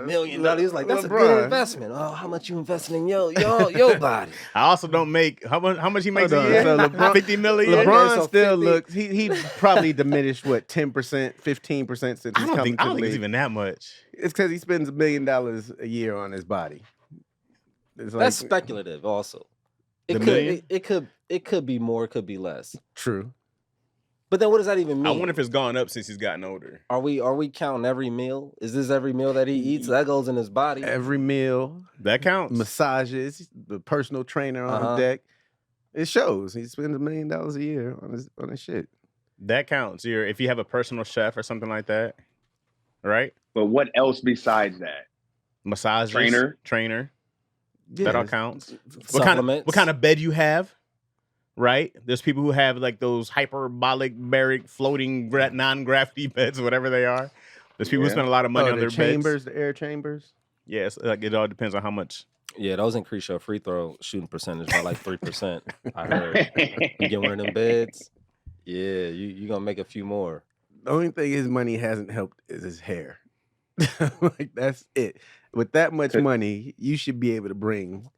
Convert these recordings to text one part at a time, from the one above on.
$1 million. He was like, that's a good investment. Oh, how much you investing in your body? I also don't make how much he makes Hold a year. on, so LeBron- 50 million. LeBron so still 50. looks. He probably diminished what 10%, 15% since he's I don't coming think to the it's league. even that much. It's because he spends $1 million a year on his body. It's That's speculative. Also, The it million? could be more, it could be less. true. But then, what does that even mean? I wonder if it's gone up since he's gotten older. Are we counting every meal? Is this every meal that he eats that goes in his body? Every meal, That counts. massages, the personal trainer on deck. It shows he spends $1 million a year on his shit. That counts. If you have a personal chef or something like that, right? But what else besides that? Massages, trainer. Yeah, That all counts. Supplements. What kind of bed you have? Right? There's people who have like those hyperbolic, baric, floating, non-gravity beds, whatever they are. There's people who spend a lot of money on their chambers, beds. the air chambers. Yes, like it all depends on how much. Yeah, those increase your free throw shooting percentage by like 3%. I heard. You get one of them beds, yeah, you gonna make a few more. The only thing his money hasn't helped is his hair. Like that's it. With that much money, you should be able to bring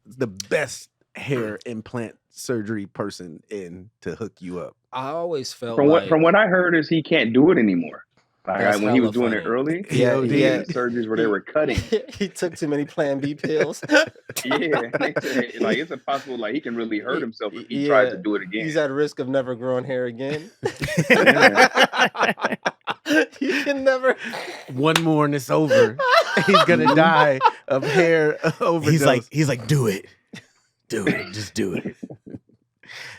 the best hair implant surgery person in to hook you up. I always felt from what I heard is he can't do it anymore. Like when he was doing it early, he had surgeries where they were cutting. He took too many Plan B pills. Yeah, like it's impossible. Like he can really hurt himself if he tries to do it again. He's at risk of never growing hair again. You can never. One more and it's over. He's gonna die of hair overdose. He's like, do it, just do it.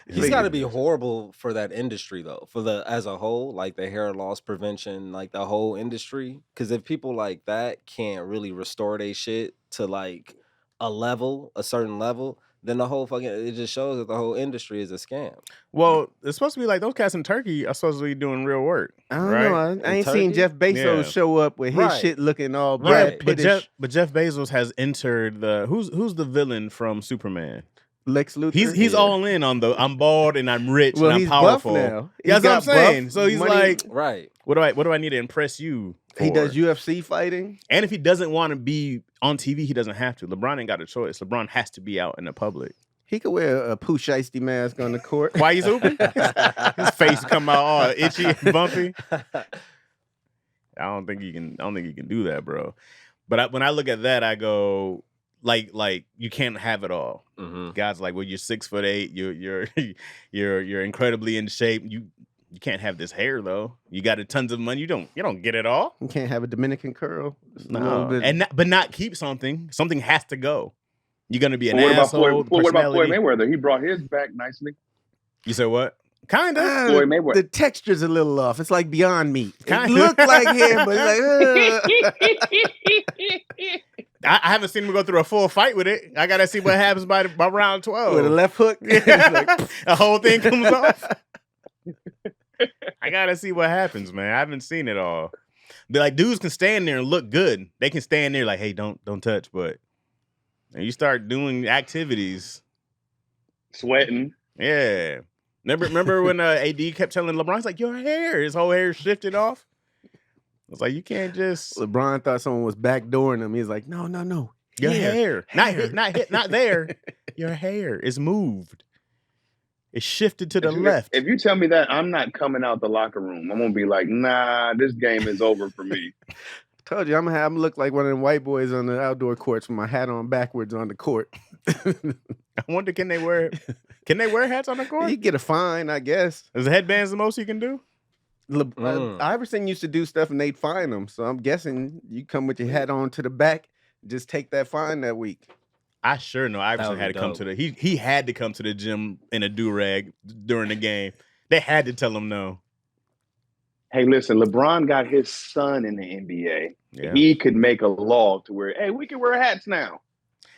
He's got to be horrible for that industry though, as a whole, like the hair loss prevention, like the whole industry. Because if people like that can't really restore their shit to like a certain level, then the whole it just shows that the whole industry is a scam. Well, it's supposed to be like those cats in Turkey are supposed to be doing real work. I don't know. I ain't seen Jeff Bezos show up with his shit looking all Brad Pittish. But Jeff Bezos has entered the who's the villain from Superman? Lex Luthor. He's all in on the I'm bald and I'm rich and I'm powerful. Now. Yeah, that's what I'm saying. So he's money. like, right. What do I need to impress you for? He does UFC fighting. And if he doesn't want to be on TV, he doesn't have to. LeBron ain't got a choice. LeBron has to be out in the public. He could wear a Pooh Shiesty mask on the court. Why he's hooping? His face come out all itchy and bumpy. I don't think he can do that, bro. But when I look at that, I go, like you can't have it all. Mm-hmm. Guys like, well, you're 6'8", you're incredibly in shape. You can't have this hair though. You got tons of money. You don't get it all. You can't have a Dominican curl. No, but not keep something. Something has to go. You're gonna be an asshole. What about Floyd Mayweather? He brought his back nicely. You said what? Kind of. Floyd Mayweather. The texture's a little off. It's like Beyond Meat. It looked like him, but I haven't seen him go through a full fight with it. I gotta see what happens by round 12 with a left hook. The whole thing comes off. I gotta see what happens, man. I haven't seen it all. But like dudes can stand there and look good. They can stand there like, hey, don't touch, but and you start doing activities, sweating. Yeah. Remember when AD kept telling LeBron, he's like, your hair, his whole hair shifted off. It's like you can't just. LeBron thought someone was backdooring him. He's like, no. Your hair. Not there. Your hair is moved. It shifted to the left. If you tell me that, I'm not coming out the locker room. I'm gonna be like, nah, this game is over for me. Told you, I'm gonna look like one of them white boys on the outdoor courts with my hat on backwards on the court. I wonder, can they wear hats on the court? You get a fine, I guess. Is the headbands the most you can do? Iverson used to do stuff and they'd fine them. So I'm guessing you come with your hat on to the back, just take that fine that week. I sure know Iverson had to come to he had to come to the gym in a do-rag during the game. They had to tell him no. Hey, listen, LeBron got his son in the NBA. Yeah. He could make a law to where, hey, we can wear hats now.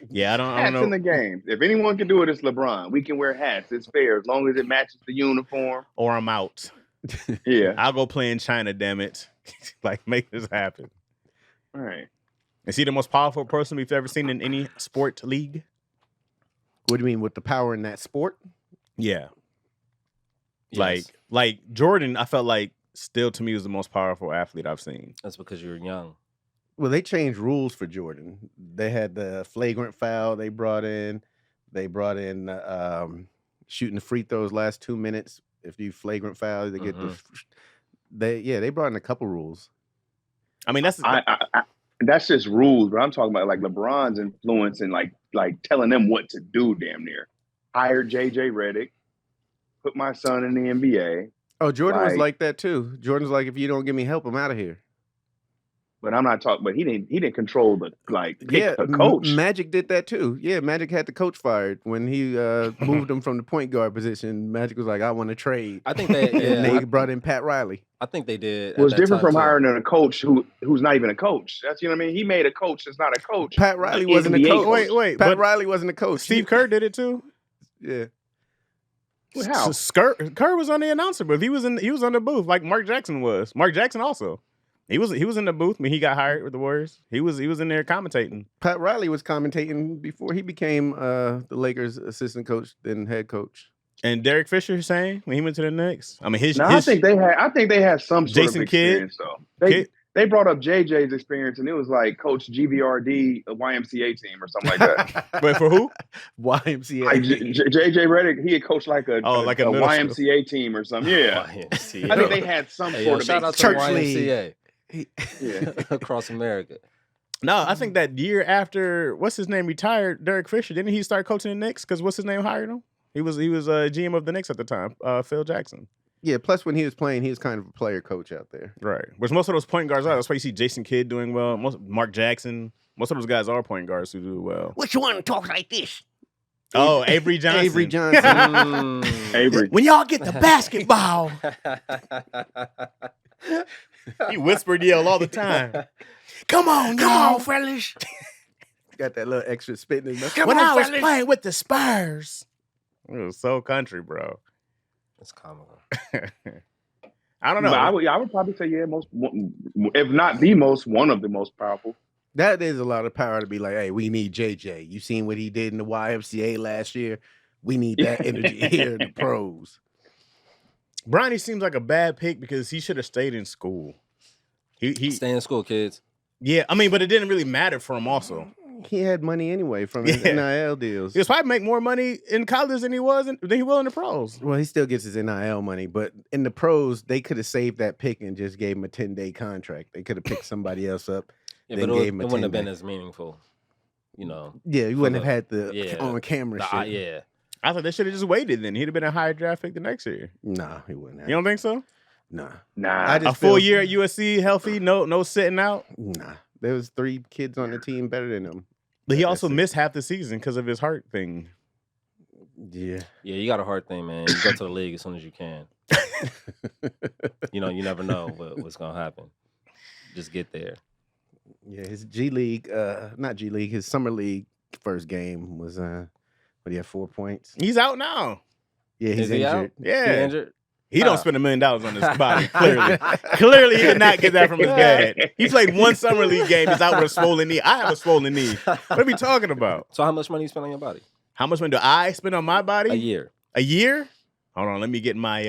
Yeah, I don't know. Hats in the game. If anyone can do it, it's LeBron. We can wear hats. It's fair as long as it matches the uniform. Or I'm out. Yeah. I'll go play in China, damn it. Like, make this happen. All right. Is he the most powerful person we've ever seen in any sport league? What do you mean with the power in that sport? Yeah. Yes. Like Jordan, I felt like still to me was the most powerful athlete I've seen. That's because you're young. Well, they changed rules for Jordan. They had the flagrant foul they brought in. They brought in shooting the free throws last 2 minutes. If you flagrant foul, they get they brought in a couple rules. I mean, that's just rules, but I'm talking about like LeBron's influence and like telling them what to do. Damn near hired JJ Redick, put my son in the NBA. Oh, Jordan was like that too. Jordan's like, if you don't give me help, I'm out of here. But I'm not talking. But he didn't control the pick the coach. Magic did that too. Yeah, Magic had the coach fired when he moved him from the point guard position. Magic was like, I want to trade. I think they brought in Pat Riley. I think they did. It was different from hiring a coach who's not even a coach. That's what I mean. He made a coach that's not a coach. Pat Riley wasn't a coach. Wait. Pat Riley wasn't a coach. Steve Kerr did it too. Yeah. Well, how? Kerr was on the announcer booth. He was on the booth like Mark Jackson was. Mark Jackson also. He was in the booth when he got hired with the Warriors. He was in there commentating. Pat Riley was commentating before he became the Lakers assistant coach, then head coach. And Derek Fisher saying when he went to the Knicks. I mean, I think they had some sort Jason of experience though. They brought up JJ's experience, and it was like Coach GVRD, a YMCA team or something like that. Wait, for who? YMCA. Like JJ Redick, he had coached like a YMCA team or something. Yeah, YMCA. I think they had some sort of shout out to church YMCA. Yeah, across America. No, I think that year after what's his name retired, Derek Fisher, didn't he start coaching the Knicks? Because what's his name hired him? He was GM of the Knicks at the time, Phil Jackson. Yeah, plus when he was playing, he was kind of a player coach out there. Right. Which most of those point guards are. That's why you see Jason Kidd doing well. Mark Jackson. Most of those guys are point guards who do well. Which one talks like this? Oh, Avery Johnson. Avery Johnson. Avery. When y'all get the basketball. He whispered yell all the time. Come on, fellas. Got that little extra spit in his mouth. When I was playing with the Spurs. It was so country, bro. It's comical. I don't know. I would probably say, if not the most, one of the most powerful. That is a lot of power to be like, hey, we need JJ. You seen what he did in the YMCA last year? We need that energy here in the pros. Bronny seems like a bad pick because he should have stayed in school. He stay in school, kids. Yeah, I mean, but it didn't really matter for him also. He had money anyway from his NIL deals. He'll probably make more money in college than he will in the pros. Well, he still gets his NIL money, but in the pros, they could have saved that pick and just gave him a 10-day contract. They could have picked somebody else up. Yeah, but it wouldn't have been as meaningful, you know. Yeah, you wouldn't have had the on-camera shit. Yeah. I thought they should have just waited then. He'd have been a higher draft pick the next year. Nah, he wouldn't have. You don't think so? Nah. A full year at USC, healthy, no sitting out? Nah. There was 3 kids on the team better than him. But he also missed half the season because of his heart thing. Yeah. Yeah, you got a heart thing, man. You go to the league as soon as you can. You know, you never know what's going to happen. Just get there. Yeah, his G League, not G League, his summer league first game was, he had 4 points. He's out now. Yeah, he's injured. Out? Yeah. He injured? He don't spend $1 million on his body, clearly. Clearly, he did not get that from his dad. He played one summer league game. He's out with a swollen knee. I have a swollen knee. What are we talking about? So how much money you spend on your body? How much money do I spend on my body? A year. A year? Hold on, let me get my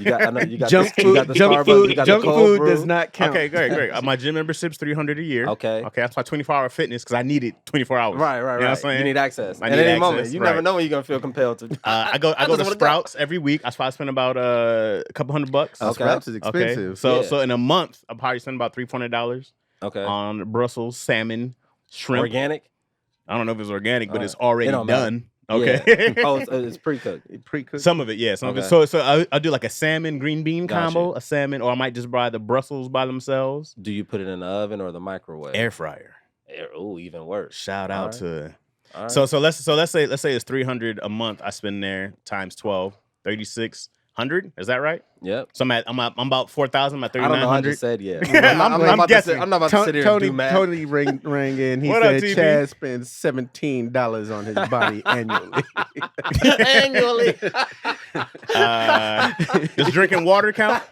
junk food. Junk food does not count. Okay, great. My gym membership's $300 a year. Okay, that's my 24-hour fitness because I need it 24 hours. Right. You know what I'm saying? You need access. At any moment, you never know when you're gonna feel compelled to. I go to Sprouts every week. I spend about a couple $100. Okay. Sprouts is expensive. Okay. So in a month, I'll probably spend about $300. Okay. On Brussels salmon, shrimp. Organic? I don't know if it's organic, but it's already done. Okay. Yeah. Oh, it's pre-cooked. Pre-cooked. Some of it, yeah. Some of it. So I do like a salmon green bean combo, a salmon, or I might just buy the Brussels by themselves. Do you put it in the oven or the microwave? Air fryer. Oh, even worse. Shout out to. Right. So let's say it's $300 a month I spend there times 12, 3,600. Is that right? Yep. So I'm about 4,000. I'm at 3,900. I don't know. I just said yeah. I'm guessing. I'm not about to sit here and do math. Tony rang in. He said Chaz spends $17 on his body annually. Does drinking water count?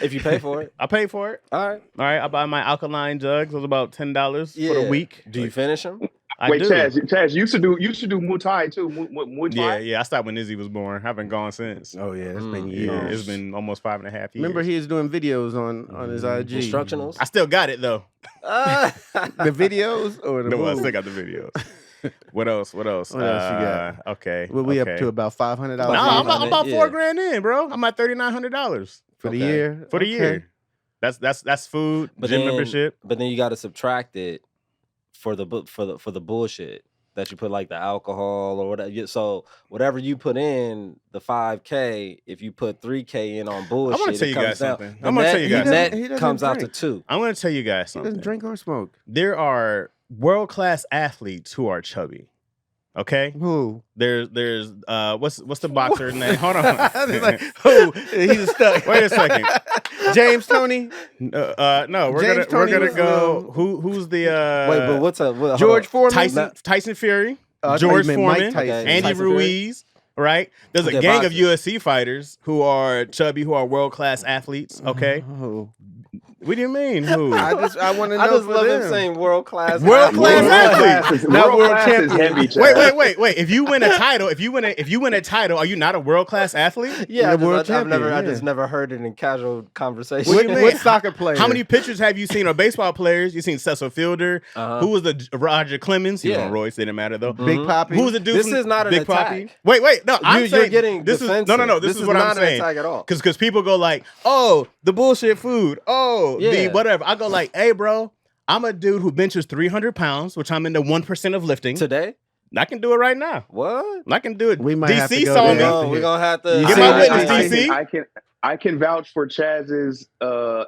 If you pay for it. I pay for it. All right. I buy my alkaline jugs. It was about $10 for the week. Do you finish them? Wait, Chaz, you used to do Muay Thai too. Muay Thai? Yeah. I stopped when Izzy was born. I haven't gone since. Oh yeah, it's been Yeah, years. it's been almost 5.5 years. Remember, he was doing videos on his IG. Instructionals. I still got it though. The videos or the No, I moves? still got the videos. What else? What else you got? Okay. What we up to about $500? No, I'm about Yeah. $4,000 in, bro. I'm at $3,900 for the Okay. year. for the year. That's food, gym membership. But then you got to subtract it for the bullshit that you put, like the alcohol or whatever. So whatever you put in the $5K, if you put $3K in on bullshit, I'm gonna tell you guys comes down. something. The I'm gonna tell you guys net something. He comes out to doesn't 2. I'm gonna tell you guys He something. doesn't drink or smoke. There are world-class athletes who are chubby. Okay? Who? There's what's the boxer name? Hold on. It's like, who? He's stuck. Wait a second. James Tony? No, we're James gonna Toney was, go. Who's the Wait, but what's up? Hold George on. Foreman? Tyson Fury, I thought George you meant Mike Foreman, Tyson. Okay. Andy Tyson Fury? Ruiz. Right? There's a Okay, gang of boxers. UFC fighters who are chubby, who are world-class athletes. Okay? Oh. What do you mean? Who? I want to know. I just for love them. him saying world class. World-class athlete. Not world class is champion. heavy, Chaz. Wait. If you win a title, if you win a title, are you not a world-class athlete? Yeah, The world I've champion, I just yeah. never heard it in casual conversation. What do you mean? What soccer player? How many pictures have you seen of baseball players? You seen Cecil Fielder? Uh-huh. Who was the Roger Clemens? He was Yeah. on Royce. Didn't matter though. Big Mhm. Poppy? Who was the dude? This from is not an Big attack. Poppy? Wait. No, I'm You're saying getting this defensive. is no. This is what I'm not saying. an attack at all. Because people go like, oh, the bullshit food. Oh, the Yeah. whatever. I go like, hey, bro, I'm a dude who benches 300 pounds, which I'm in the 1% of lifting. Today? I can do it right now. What? I can do it. We might have to DC go saw there. me. No. We're gonna have to You Get see my that? witness, DC. I can vouch for Chaz's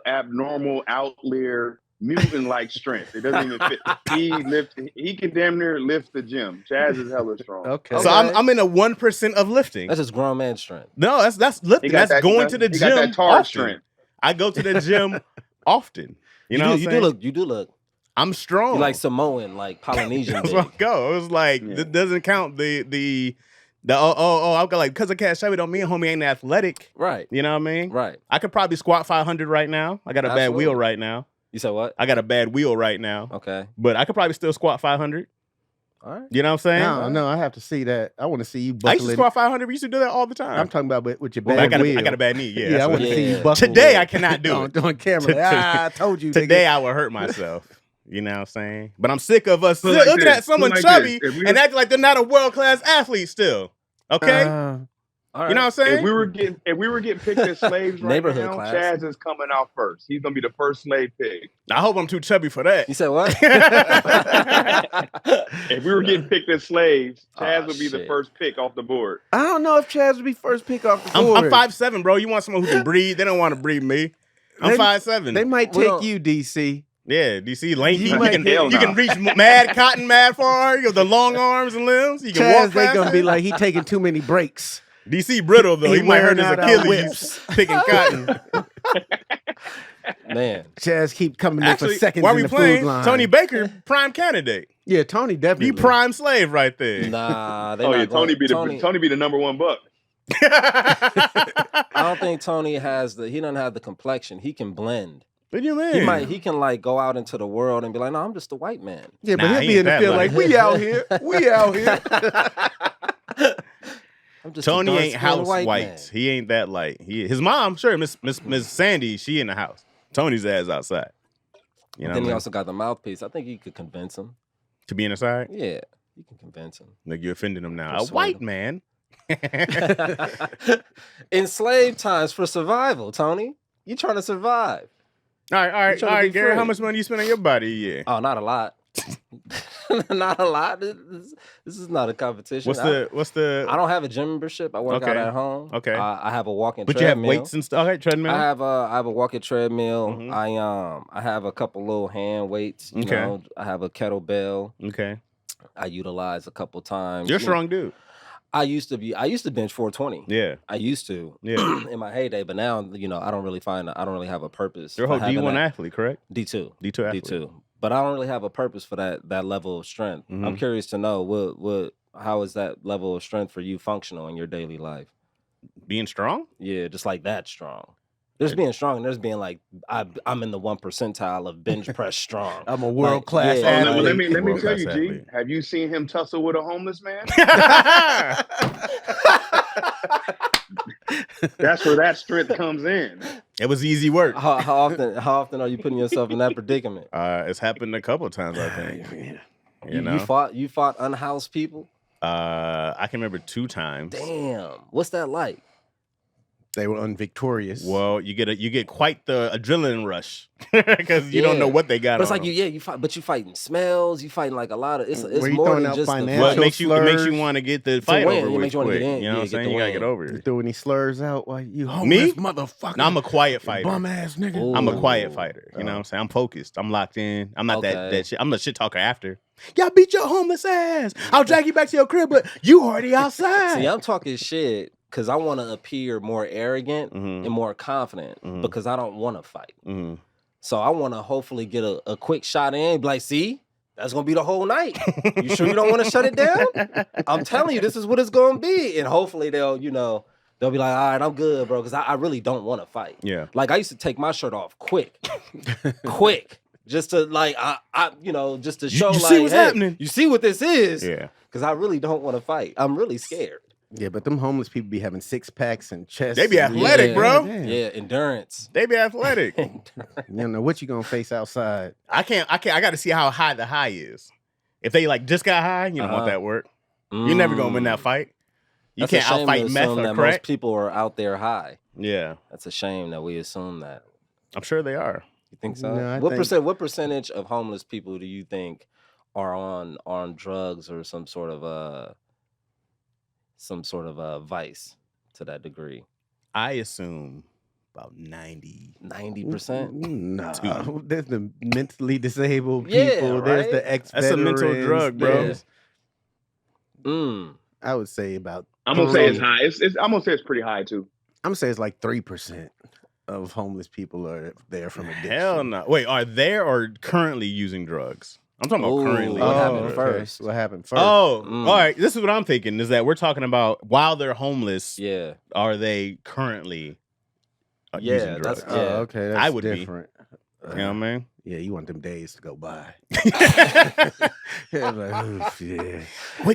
abnormal outlier mutant like strength. It doesn't even fit. He can damn near lift the gym. Chaz is hella strong. Okay. So I'm in the 1% of lifting. That's just grown man strength. No, that's lifting. He got That's going to the he gym got that tar often. strength. I go to the gym often. You know what I'm you saying? do look. I'm strong. You like Samoan, like Polynesian. That's big. what I go. It was like Yeah. this doesn't count the I'll go like because I can't show you don't mean homie ain't athletic. Right. You know what I mean? Right. I could probably squat 500 right now. I got a bad Absolutely. wheel right now. You said what? I got a bad wheel right now. Okay. But I could probably still squat 500. All right. You know what I'm saying? No, I have to see that. I want to see you I used buckle to it. squat 500. We used to do that all the time. I'm talking about with your But bad wheel. I got a bad knee. Yeah, Yeah, I that's want what to it see is. you buckle Today it. I cannot do it. on camera. I told you. Today nigga. I would hurt myself. You know what I'm saying? But I'm sick of us Put it like looking this, at someone put it like chubby this. If we and were- acting like they're not a world-class athlete still. Okay? All right. You know what I'm saying? If we were getting picked as slaves right Neighborhood now, class. Chaz is coming out first. He's gonna be the first slave pick. I hope I'm too chubby for that. You said what? If we were getting picked as slaves, Chaz Oh, would be the shit. first pick off the board. I don't know if Chaz would be first pick off the I'm board. 5'7", bro. You want someone who can breathe? They don't want to breathe me. I'm They- 5'7". They might We take don't- you, DC. Yeah, DC lanky. You You, might can, hell you can nah. reach mad cotton, mad far. You got the long arms and limbs. You can Chaz, walk they fast. gonna be like he taking too many breaks. DC brittle though. He He might hurt wearing his out our Achilles whips. picking cotton. Man. Chaz keep coming in for Actually, seconds while in we the playing, food line. Tony Baker, prime candidate. Yeah, Tony definitely. He prime slave right there. Nah, they Oh not yeah, going- Tony be the number one buck. I don't think Tony he doesn't have the complexion. He can blend. What do you mean? He can like go out into the world and be like, no, I'm just a white man. Yeah, but Nah, he'll he be ain't in the that field like- like, we out here. We out here. I'm just a Tony ain't dark-skinned house white. man. He ain't that light. His mom, sure, Miss Sandy, she in the house. Tony's ass outside. You know Then what he I mean? also got the mouthpiece. I think you could convince him. To be in the side? Yeah, you can convince him. Like you offended him now. A Persuade white him. man. In slave times for survival, Tony. You trying to survive. All right, trying to be Gary. How free. much money you spend on your body a year? Oh, not a lot. Not a lot. This is not a competition. What's the I don't have a gym membership. I work out Okay. at home. Okay. I have a walking but you have treadmill. weights and stuff. Okay, treadmill. I have a walking treadmill. Mhm. I have a couple little hand weights. You Okay. know, I have a kettlebell. Okay. I utilize a couple times. You're a You know, strong dude. I used to bench 420. Yeah. I used to Yeah. in my heyday, but now I don't really have a purpose. You're a for whole having D1 that. athlete, correct? D2. D2 athlete. D2. But I don't really have a purpose for that level of strength. I'm Mhm. curious to know how is that level of strength for you functional in your daily life? Being strong? Yeah, just like that strong. There's being strong, and there's being like I'm in the 1 percentile of bench press strong. I'm a world class yeah, athlete. Let me tell World-class you, G. athlete. Have you seen him tussle with a homeless man? That's where that strength comes in. It was easy work. How often are you putting yourself in that predicament? It's happened a couple of times, I think. You know, you fought unhoused people. I can remember 2 times. Damn, what's that like? They were unvictorious. Well, you get quite the adrenaline rush because you don't know what they got. But it's on like you fight, but you fighting smells. You fighting like a lot of. It's Were you more throwing than out just the financial Well, it makes you slurs want to get the fight win. over It with makes you wanna quick. get in. You know what I'm Yeah, saying? get You the gotta get win. over You it. threw any slurs out while you homeless motherfucker? No, I'm a quiet fighter. Bum ass nigga. Ooh. I'm a quiet fighter. You know what I'm saying? I'm focused. I'm locked in. I'm not Okay. that shit. I'm the shit talker after. Y'all beat your homeless ass. I'll drag you back to your crib, but you already outside. See, I'm talking shit because I want to appear more arrogant Mhm. and more confident Mhm. because I don't want to fight. Mhm. So I want to hopefully get a quick shot in. Be like, see, that's gonna be the whole night. You sure you don't want to shut it down? I'm telling you, this is what it's gonna be. And hopefully they'll be like, all right, I'm good, bro, because I really don't want to fight. Yeah. Like I used to take my shirt off quick. Just to like just to show you like, see what's hey, happening. you see what this is? Yeah. Because I really don't want to fight. I'm really scared. Yeah, but them homeless people be having 6-packs and chests. They be athletic, Yeah. bro. Damn. Yeah, endurance. They be athletic. You don't know what you gonna face outside. I got to see how high the high is. If they like just got high, you don't want that work. You're never gonna win that fight. You That's a can't shame to outfight meth assume or that crack. most people are out there high. Yeah, That's a shame that we assume that. I'm sure they are. You think so? No, I What think- What percentage of homeless people do you think are on drugs or some sort of vice to that degree? I assume about 90. 90%. Nah, Two. there's the mentally disabled Yeah, people. There's right? the ex. That's a mental drug, bro. I would say about. I'm gonna say it's 3. high. I'm gonna say it's pretty high too. I'm gonna say it's like 3% of homeless people are there from addiction. Hell no. Wait, are there or currently using drugs? I'm talking about Ooh, currently. what Oh, happened okay. first? What happened first? Oh, Mm. all right. This is what I'm thinking is that we're talking about while they're homeless, Yeah. are they currently Yeah, using drugs? that's- Oh, yeah. okay. That's I would be. different. You know what I mean? Yeah, you want them days to go by. What Yeah, like, oof, yeah.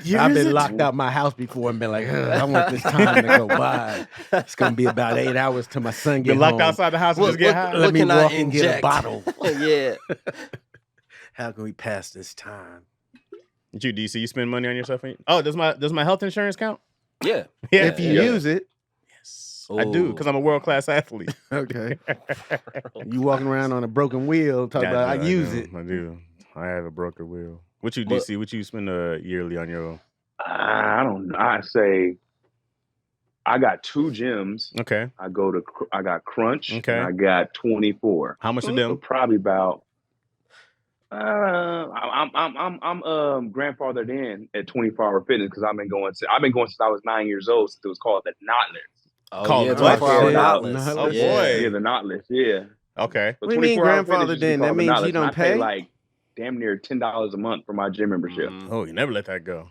year I've is been it? locked out my house before and been like, I want this time to go by. It's gonna be about 8 hours till my son get Been locked home. outside the house and just get high? Let me can I walk and get a inject? bottle. Yeah. How can we pass this time? You, DC, you spend money on yourself? Oh, does my health insurance count? Yeah. Yeah. If you Yeah. use it, Yes, I do, because I'm a world-class athlete. okay. You walking around on a broken wheel, talking about I use it. I do. I have a broken wheel. What you, But- DC? What you spend yearly on your? I don't know. I say I got 2 gyms. Okay. I got Crunch. Okay. And I got 24. How much of So them? probably about. I'm grandfathered in at 24-hour fitness because I've been going since I was 9 years old. Since it was called the Knotless. Oh, Called yeah, what? 24-hour Yeah. knotless. Oh, Yeah. boy. Yeah, the Knotless. Yeah. Okay. But What do you mean 24-hour fitness grandfathered used to be in? That called the means Knotless, you and don't I pay pay? like damn near $10 a month for my gym membership. Mhm. Oh, you never let that go.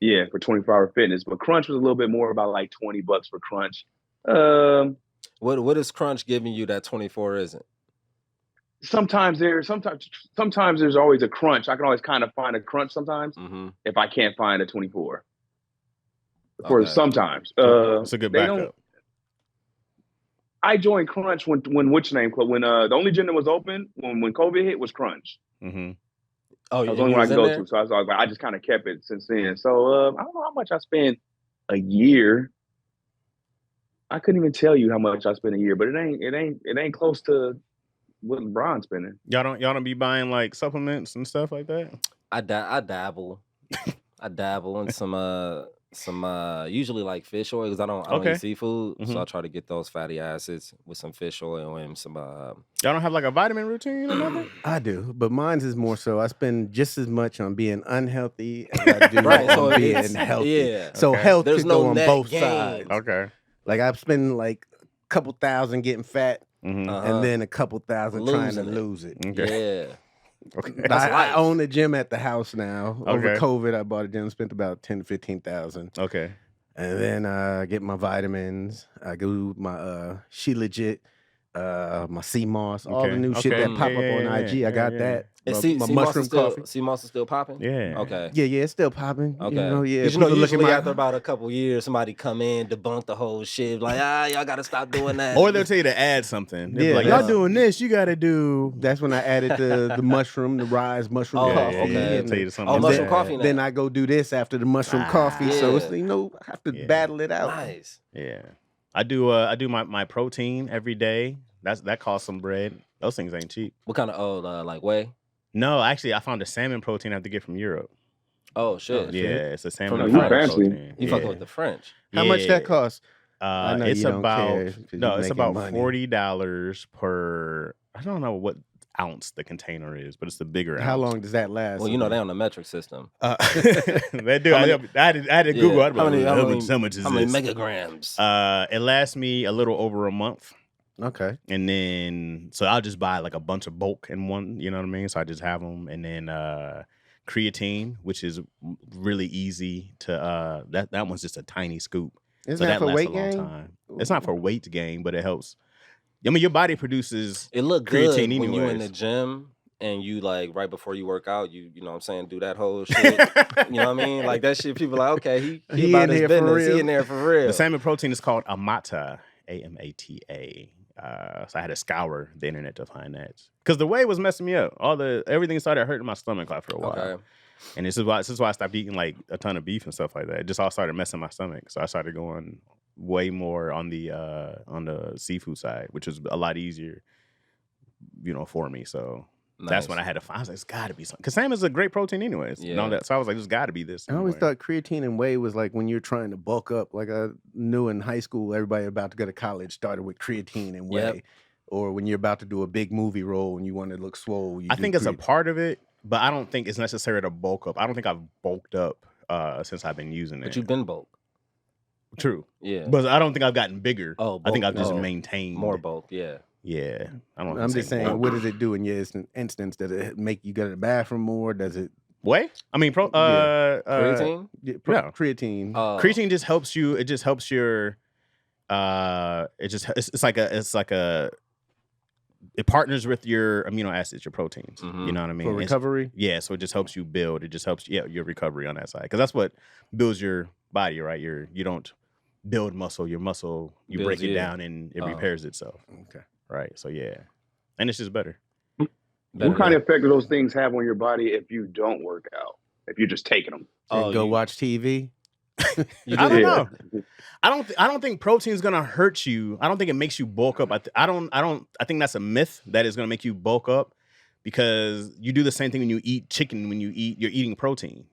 Yeah, for 24-hour fitness. But Crunch was a little bit more, about like $20 for Crunch. What is Crunch giving you that 24 isn't? Sometimes there's always a Crunch. I can always kind of find a Crunch sometimes Mm-hmm. if I can't find a 24. For Okay. sometimes. It's a good they don't- backup. I joined Crunch when the only gym that was open when COVID hit was Crunch. Mm-hmm. Oh, That was you the only one I was could in go there? to. So I just kind of kept it since then. So I don't know how much I spent a year. I couldn't even tell you how much I spent a year, but it ain't close to what LeBron's spending. Y'all don't be buying like supplements and stuff like that? I dabble. I dabble in some usually like fish oil because I don't Okay. eat seafood, Mhm. so I try to get those fatty acids with some fish oil and some Y'all don't have like a vitamin routine or nothing? I do, but mine's is more so. I spend just as much on being unhealthy as I do Right, so on being it's- healthy. yeah. So Okay. health There's could no go on net both gain. sides. Okay. Like I spend like a couple thousand getting fat, Mm-hmm. and then a couple thousand trying to Losing it. lose it. Okay. Yeah. Okay. But That's I life. own a gym at the house now. Over Okay. COVID, I bought a gym, spent about 10 to 15,000, Okay. and then I get my vitamins. I go my She Legit my sea moss, all the new shit Okay. that pop up on IG. I got that. My mushroom coffee. Sea moss is still popping? Yeah. Okay. Yeah, it's still popping. Okay. You know, yeah. Because you know, people look at usually my after about a couple years, somebody come in, debunk the whole shit, like, y'all gotta stop doing that. Or they'll tell you to add something. They'll be Yeah, like, y'all doing this, you gotta do. That's when I added the mushroom, the rise mushroom Oh, coffee. okay. They'll and tell you something. Oh, mushroom like coffee that. now. then I go do this after the mushroom coffee. So it's, yeah. you know, I have to Yeah. battle it out. Nice. Yeah. I do my protein every day. That costs some bread. Those things ain't cheap. What kind of like whey? No, actually, I found a salmon protein I have to get from Europe. Oh shit. Yeah, it's a salmon From the and French. protein. You fucking with the French. How much that costs? I know It's you don't about care 'cause you it's making about money. $40 per. I don't know what ounce the container is, but it's the bigger. How ounce. long does that last? Well, you know they on the metric system. They do. How many- I had to Google. I'd be How like, many- how how much is How many this? megagrams? It lasts me a little over a month. Okay. And then, so I'll just buy like a bunch of bulk in one, you know what I mean? So I just have them. And then creatine, which is really easy to, that one's just a tiny scoop. Isn't So that for lasts weight a long gain? time. It's not for weight gain, but it helps. I mean, your body produces It look creatine good when you in anyways. the gym and you like right before you work out, you know what I'm saying, do that whole shit. You know what I mean? Like that shit, people like, okay, he He about in his here for business. He real. in there for real. The salmon protein is called Amata, Amata. So I had to scour the internet to find that because the whey was messing me up. Everything started hurting my stomach after a while. Okay. And this is why I stopped eating like a ton of beef and stuff like that. It just all started messing my stomach. So I started going way more on the seafood side, which is a lot easier, for me. So that's when I had to find. I was like, it's got to be something because salmon's a great protein, anyways. Yeah. And all that. So I was like, there's got to be this. I always somewhere. thought creatine and whey was like when you're trying to bulk up. Like I knew in high school, everybody about to go to college started with creatine and whey. Yep. Or when you're about to do a big movie role and you want to look swole. I think it's a part of it, but I don't think it's necessary to bulk up. I don't think I've bulked up since I've been using it. But you've been bulk. True. Yeah. But I don't think I've gotten bigger. Oh, I think bulk. I've just Oh. maintained More bulk, yeah. Yeah. I don't. I'm just saying, bulk. what does it do in your instance? Does it make you go to the bathroom more? Does it Whey? I mean, Creatine? Yeah. creatine? Creatine just helps you. It just helps your. It's like a. It partners with your amino acids, your proteins. Mhm. You know what I mean? For It's- recovery? Yeah, so it just helps you build. It just helps your recovery on that side because that's what builds your body, right? You don't build muscle. Your muscle you Builds break it you. down and it repairs itself, Okay. right? So yeah, and it's just better. Better What kind than- of effect do those things have on your body if you don't work out? If you're just taking them? Oh, Go you- watch TV? You I do- don't know. I don't think protein is gonna hurt you. I don't think it makes you bulk up. I think that's a myth that is gonna make you bulk up because you do the same thing when you eat chicken. You're eating protein.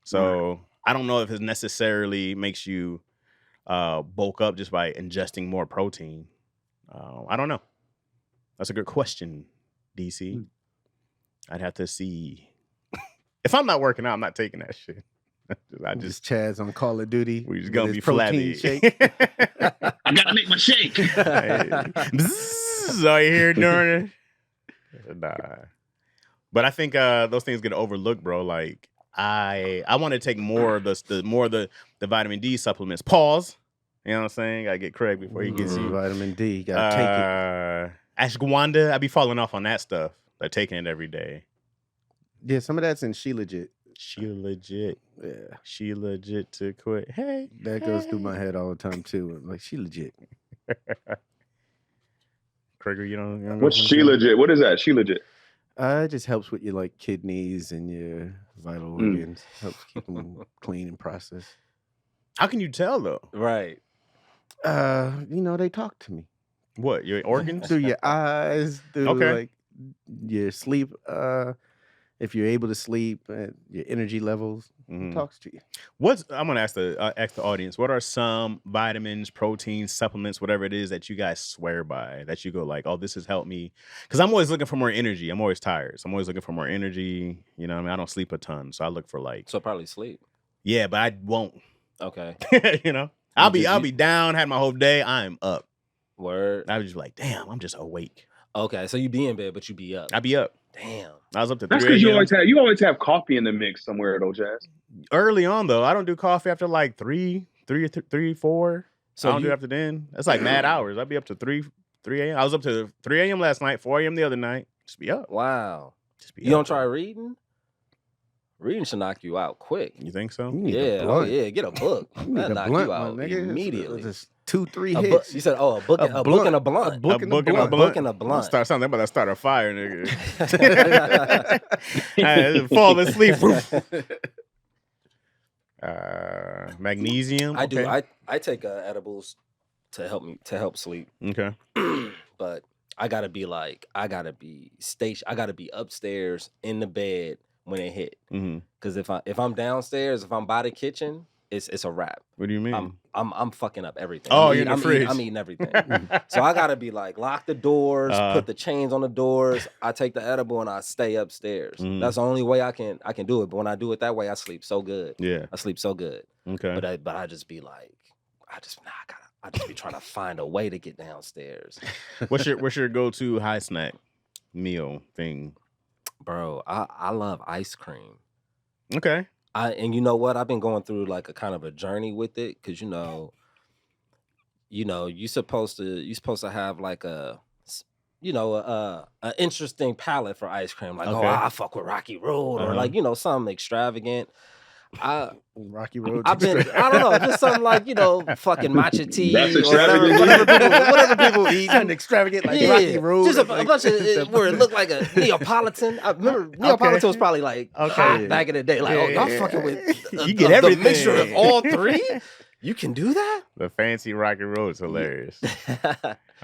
So I don't know if it necessarily makes you bulk up just by ingesting more protein. I don't know. That's a good question, DC. I'd have to see. If I'm not working out, I'm not taking that shit. I just Just Chaz on Call of Duty. we just with gonna his be protein flabby. shake. I gotta make my shake. Bzzz, all you hear during it? Nah. But I think those things get overlooked, bro. Like I want to take more of the vitamin D supplements. Pause. You know what I'm saying? Gotta get Craig before he gets you. Vitamin D. You gotta take it. Ashwagandha, I be falling off on that stuff. Like taking it every day. Yeah, some of that's in She Legit. She legit. Yeah. She legit to quit. Hey. That goes through my head all the time too. Like she legit. Krieger, you don't What's She Legit? What is that? She Legit. It just helps with your like kidneys and your vital organs. Helps keep them clean and processed. How can you tell though? Right. They talk to me What, your organs? through your eyes, through Okay. like your sleep. If you're able to sleep, your energy levels, Mhm. it talks to you. I'm gonna ask the audience, what are some vitamins, proteins, supplements, whatever it is that you guys swear by, that you go like, oh, this has helped me? Because I'm always looking for more energy. I'm always tired. So I'm always looking for more energy. You know what I mean? I don't sleep a ton. So I look for like, So probably sleep. yeah, but I won't. Okay. I'll be down, had my whole day. I'm up. Word. I was just like, damn, I'm just awake. Okay. So you be in bed, but you be up. I be up. Damn. I was up to That's 3 because a.m. you always have coffee in the mix somewhere though, Chaz. Early on though, I don't do coffee after like 3, 4. So I don't you- do it after then. That's like mad hours. I'd be up to 3 3 a.m. I was up to 3 a.m. last night, 4 a.m. the other night. Just be up. Wow. Just be You up. don't try reading? Reading should knock you out quick. You think so? You need Yeah, a oh blunt. yeah, get a book. You need That'll a knock blunt, you my out nigga. immediately. Just 2-3 A book, hits. you said, oh, a book and a book and a blunt. A book and a blunt. A book and a I'm blunt. Start something about to start a fire, nigga. Fall asleep. Magnesium. I okay. do. I take edibles to help sleep. Okay. But I gotta be station. I gotta be upstairs in the bed when it hit. Mm-hmm. Because if I'm downstairs, if I'm by the kitchen, it's a wrap. What do you mean? I'm fucking up everything. Oh, you're in the fridge. I'm eating everything. So I gotta be like, lock the doors, put the chains on the doors. I take the edible and I stay upstairs. That's the only way I can do it. But when I do it that way, I sleep so good. Yeah. I sleep so good. Okay. But I just be like, I just be trying to find a way to get downstairs. What's your go-to high snack meal thing? Bro, I love ice cream. Okay. And you know what? I've been going through like a kind of a journey with it because you're supposed to have like an interesting palate for ice cream. Like, Okay. I fuck with Rocky Road or like something extravagant. Rocky Road. I don't know, just something like fucking matcha tea That's or extravagant. whatever people eat. Something extravagant like Rocky Road. Just a bunch of where it looked like a Neapolitan. I remember Neapolitan was probably like hot back in the day. Like, y'all fucking with you get everything. The mixture of all three. You can do that? The fancy Rocky Road is hilarious.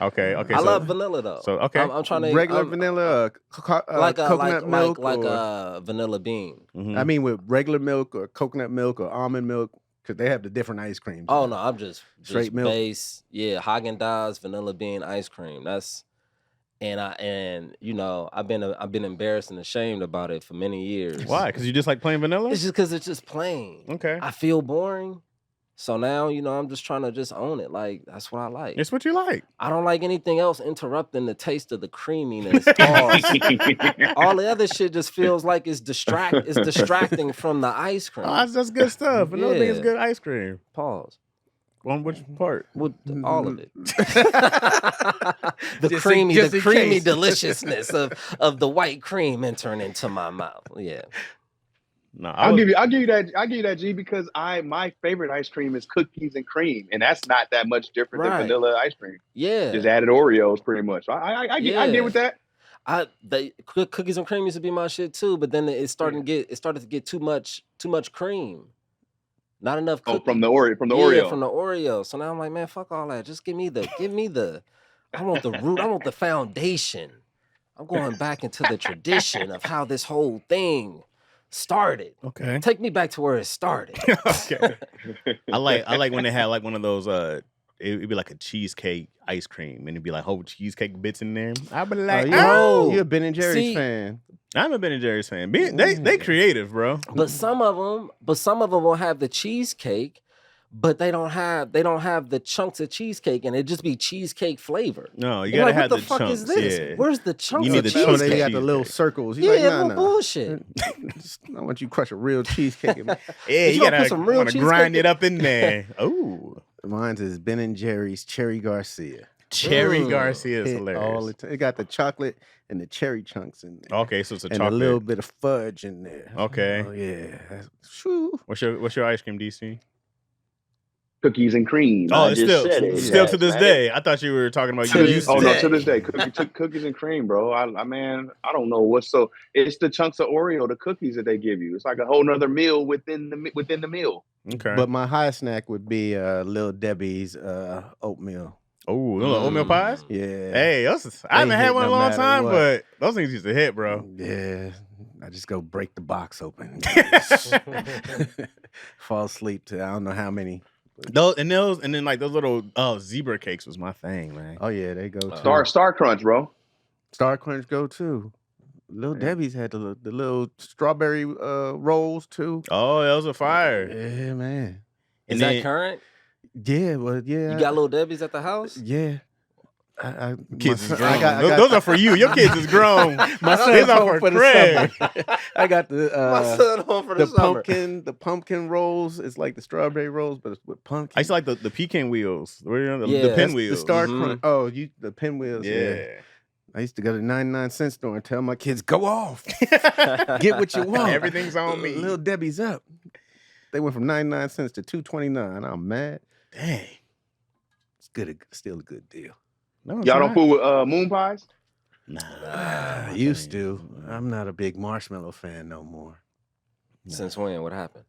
Okay. I love vanilla though. So okay, I'm trying to regular vanilla, coconut milk, like a vanilla bean. Mm-hmm. I mean, with regular milk or coconut milk or almond milk, because they have the different ice creams. Oh no, I'm just straight milk. Base, Haagen-Dazs vanilla bean ice cream. I've been embarrassed and ashamed about it for many years. Why? Because you just like plain vanilla? It's just because it's just plain. Okay. I feel boring. So now, I'm just trying to just own it. Like, that's what I like. It's what you like. I don't like anything else interrupting the taste of the creaminess. All the other shit just feels like it's distracting from the ice cream. Oh, that's good stuff. Another thing is good ice cream. Pause. On which part? With all of it. The creamy deliciousness of the white cream entering into my mouth. Yeah. No, I'll give you that, G, because my favorite ice cream is cookies and cream, and that's not that much different than vanilla ice cream. Yeah, just added Oreos, pretty much. I get with that. Cookies and cream used to be my shit too, but then it started to get too much cream, not enough. Oh, from the Oreo. So now I'm like, man, fuck all that. Just give me the. I want the root. I want the foundation. I'm going back into the tradition of how this whole thing started. Okay. Take me back to where it started. Okay. I like when they had like one of those it'd be like a cheesecake ice cream and it'd be like whole cheesecake bits in there. I'd be like, you're a Ben and Jerry's fan. I'm a Ben and Jerry's fan. They creative, bro. But some of them will have the cheesecake, but they don't have the chunks of cheesecake, and it just be cheesecake flavor. No, you gotta have what the fuck chunks. is this? Yeah. Where's the chunks? You need of the cheesecake? chunks. They got the little circles. He's bullshit. I want you to crush a real cheesecake. Yeah, you gotta put some real grind it up in there. Oh, mine's is Ben and Jerry's Cherry Garcia. Cherry Garcia is hilarious. All the time. It got the chocolate and the cherry chunks in there. Okay, so it's a and chocolate. a little bit of fudge in there. Okay. Oh yeah. What's your ice cream, DC? Cookies and cream. Oh, it's still to this day. I thought you were talking about to this day. Cookies and cream, bro. I don't know what's so. It's the chunks of Oreo, the cookies that they give you. It's like a whole nother meal within the meal. Okay. But my high snack would be Lil Debbie's oatmeal. Oh, oatmeal pies? Yeah. Hey, I haven't had one in a long time, but those things used to hit, bro. Yeah. I just go break the box open. Fall asleep to I don't know how many. Those and then like those little zebra cakes was my thing, man. Oh yeah, they go too. Star Crunch, bro. Star Crunch go too. Lil Debbie's had the little strawberry rolls too. Oh, those are fire. Yeah, man. Is that current? Yeah, well, yeah. You got Lil Debbie's at the house? Yeah. Kids is grown. Those are for you. Your kids is grown. My These son's are home for the Craig. summer. I got My son home for the summer. the pumpkin rolls. It's like the strawberry rolls, but it's with pumpkin. I used to like the pecan wheels. The Yeah, pin the wheels. Star Crunch. Oh, the pinwheels. Yeah. I used to go to 99-cent store and tell my kids, "Go off, get what you want. Everything's on me." Little Debbie's up. They went from 99 cents to $2.29. I'm mad. Dang. It's good. Still a good deal. No, it's Y'all not. don't fool with moon pies? I used to. I'm not a big marshmallow fan no more. Since when? What happened?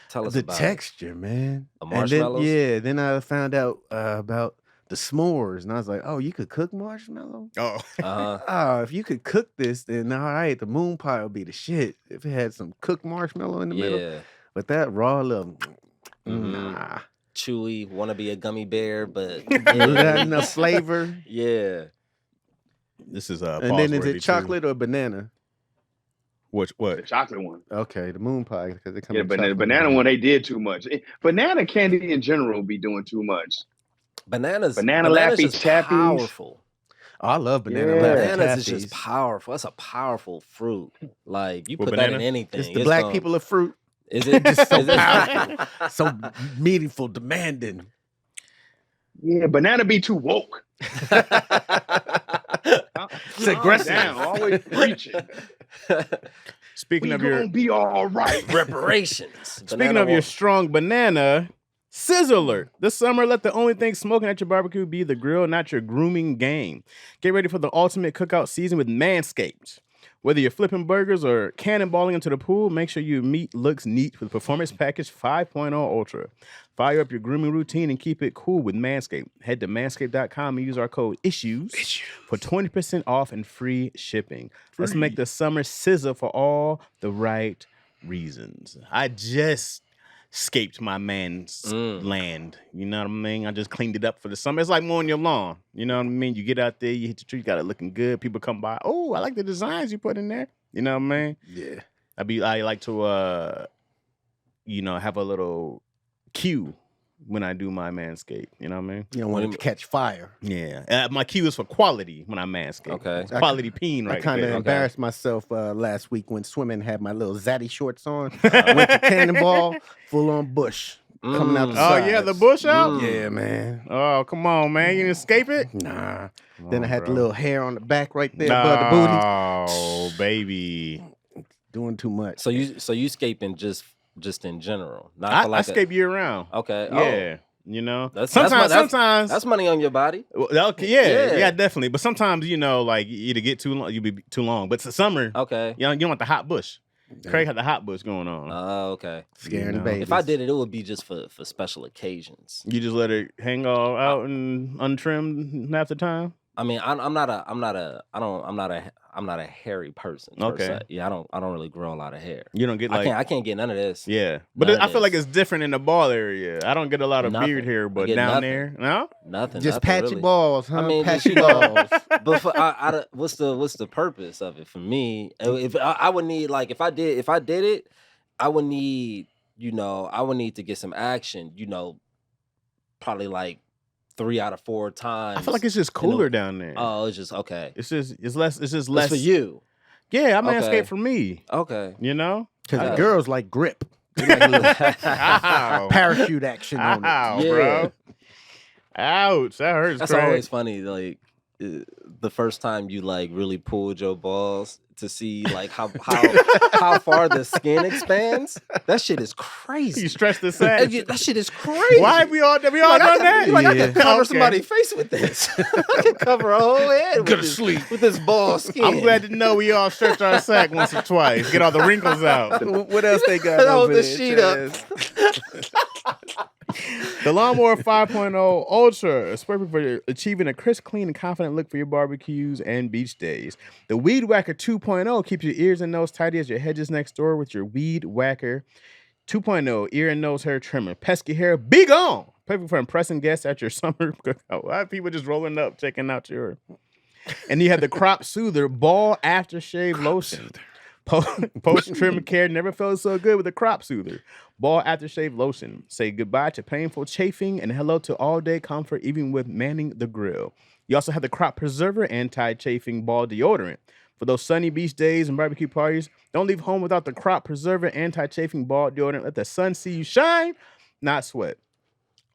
Tell us The about texture, man. The And then, marshmallows? then I found out about the s'mores, and I was like, "Oh, you could cook marshmallow? Oh. it. Oh, if you could cook this, then all right, the moon pie would be the shit. If it had some cooked marshmallow in the middle, Yeah. but that raw little, Mhm. nah, Chewy, want to be a gummy bear, but not enough flavor. yeah. This is And then is it chocolate or banana? What? The chocolate one. Okay, the moon pie because they come Yeah, in but the chocolate banana one, they did too much. Banana candy in general be doing too much. Bananas Laffy just Tappies. powerful. Oh, I love banana. Yeah. Laffy Bananas is Taffies. just powerful. That's a powerful fruit. Like you What, put that in banana? anything. It's the black gonna- people of fruit. Is it Just so is it- powerful, so meaningful, demanding. Yeah, banana be too woke. It's Calm aggressive. down, always preaching. Speaking We of gonna your be all right. reparations? Speaking Banana of your wa- strong banana, Sizzler. This summer, let the only thing smoking at your barbecue be the grill, not your grooming game. Get ready for the ultimate cookout season with MANSCAPED. Whether you're flipping burgers or cannonballing into the pool, make sure your meat looks neat with Performance Package 5.0 Ultra. Fire up your grooming routine and keep it cool with Manscaped. Head to manscaped.com and use our code ISSUES for 20% off and free shipping. Let's make the summer sizzle for all the right reasons. I just scaped my man's land. You know what I mean? I just cleaned it up for the summer. It's like mowing your lawn. You know what I mean? You get out there, you hit the tree, you got it looking good. People come by. Oh, I like the designs you put in there. You know what I mean? Yeah. I like to have a little cue when I do my manscape. You know what I mean? You don't want it to catch fire. Yeah. My cue is for quality when I manscape. Okay. It's quality peen right I kind of there. embarrassed myself last week when swimming had my little zaddy shorts on. I went to Cannonball, full on bush coming out the Oh, sides. yeah, the bush out? Yeah, man. Oh, come on, man. You didn't escape it? Nah. Come Then on, I had bro. the little hair on the back right there above the booty. Oh, baby. Doing too much. So you scaping just in general, not for I like escape year round. Okay. Yeah. You know? That's Sometimes. That's money on your body. Well, okay, yeah, Yeah. definitely. But sometimes, like you either get too long, you be too long. But it's the summer, Okay. you don't want the hot bush. Craig had the hot bush going on. Oh, okay. Scaring You the know. babies. If I did it, it would be just for special occasions. You just let it hang all out and untrimmed half the time. I mean, I'm not a hairy person. Per Okay. se. Yeah, I don't really grow a lot of hair. You don't get like I can't get none of this. yeah, but None of I feel like this. it's different in the ball area. I don't get a lot of Nothing. beard hair, I but get down nothing. there, no. Nothing. Just nothing pat really. your balls, huh? I mean, pat just, your you know, balls. But for what's the purpose of it for me? If I would need, like, if I did it, I would need to get some action. Probably like 3 out of 4 times. I feel like it's just cooler down there. Oh, it's just okay. It's less. It's for you. Yeah, I'm Okay. for me. Okay. You know. Because Yeah. the girls like grip. They like a little Ow. parachute action on it. Ow, Yeah. bro. Ouch, that hurts. That's Craig. always funny. Like the first time you like really pulled your balls to see like how far the skin expands. That shit is crazy. You stretch the sack. That shit is crazy. Why have we all done that? I Yeah. can cover Okay. somebody's face with this. I can cover a whole head Go with to sleep. with this ball skin. I'm glad to know we all stretch our sack once or twice. Get all the wrinkles out. What else they got Hold over the there, sheet up. Chaz? The Lawnmower 5.0 Ultra is perfect for achieving a crisp, clean, and confident look for your barbecues and beach days. The Weed Whacker 2.0 keeps your ears and nose tidy as your hedges next door with your Weed Whacker 2.0 ear and nose hair trimmer. Pesky hair, be gone! Perfect for impressing guests at your summer cookout. Why are people just rolling up, checking out your... And you have the Crop Soother Ball Aftershave Lotion. Post-trim care never felt so good with a Crop Soother. Ball Aftershave Lotion. Say goodbye to painful chafing and hello to all-day comfort even with manning the grill. You also have the Crop Preserver Anti-Chafing Ball Deodorant. For those sunny beach days and barbecue parties, don't leave home without the Crop Preserver Anti-Chafing Ball Deodorant. Let the sun see you shine, not sweat.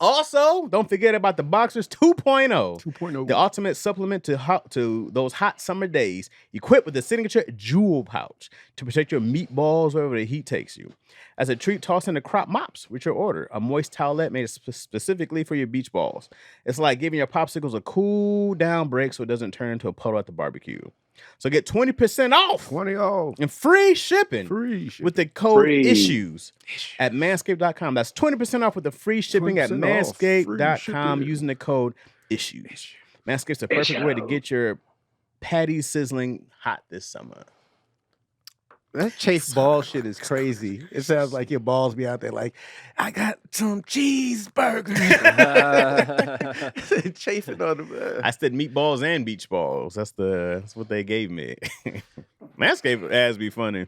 Also, don't forget about the Boxers 2.0. 2.0. The ultimate supplement to those hot summer days, equipped with the signature jewel pouch to protect your meatballs wherever the heat takes you. As a treat, toss in the Crop Mops with your order, a moist towelette made specifically for your beach balls. It's like giving your popsicles a cool down break so it doesn't turn into a puddle at the barbecue. So get 20% off 20 off. and free shipping with the code ISSUES at manscaped.com. That's 20% off with the free shipping at 20% off. manscaped.com Free using the code ISSUES. Manscaped's the perfect way to get your patties sizzling hot this summer. That chafe ball shit is crazy. It sounds like your balls be out there like, I got some cheeseburgers. Chafing on them. I said meatballs and beach balls. That's what they gave me. Manscaped ads be funny.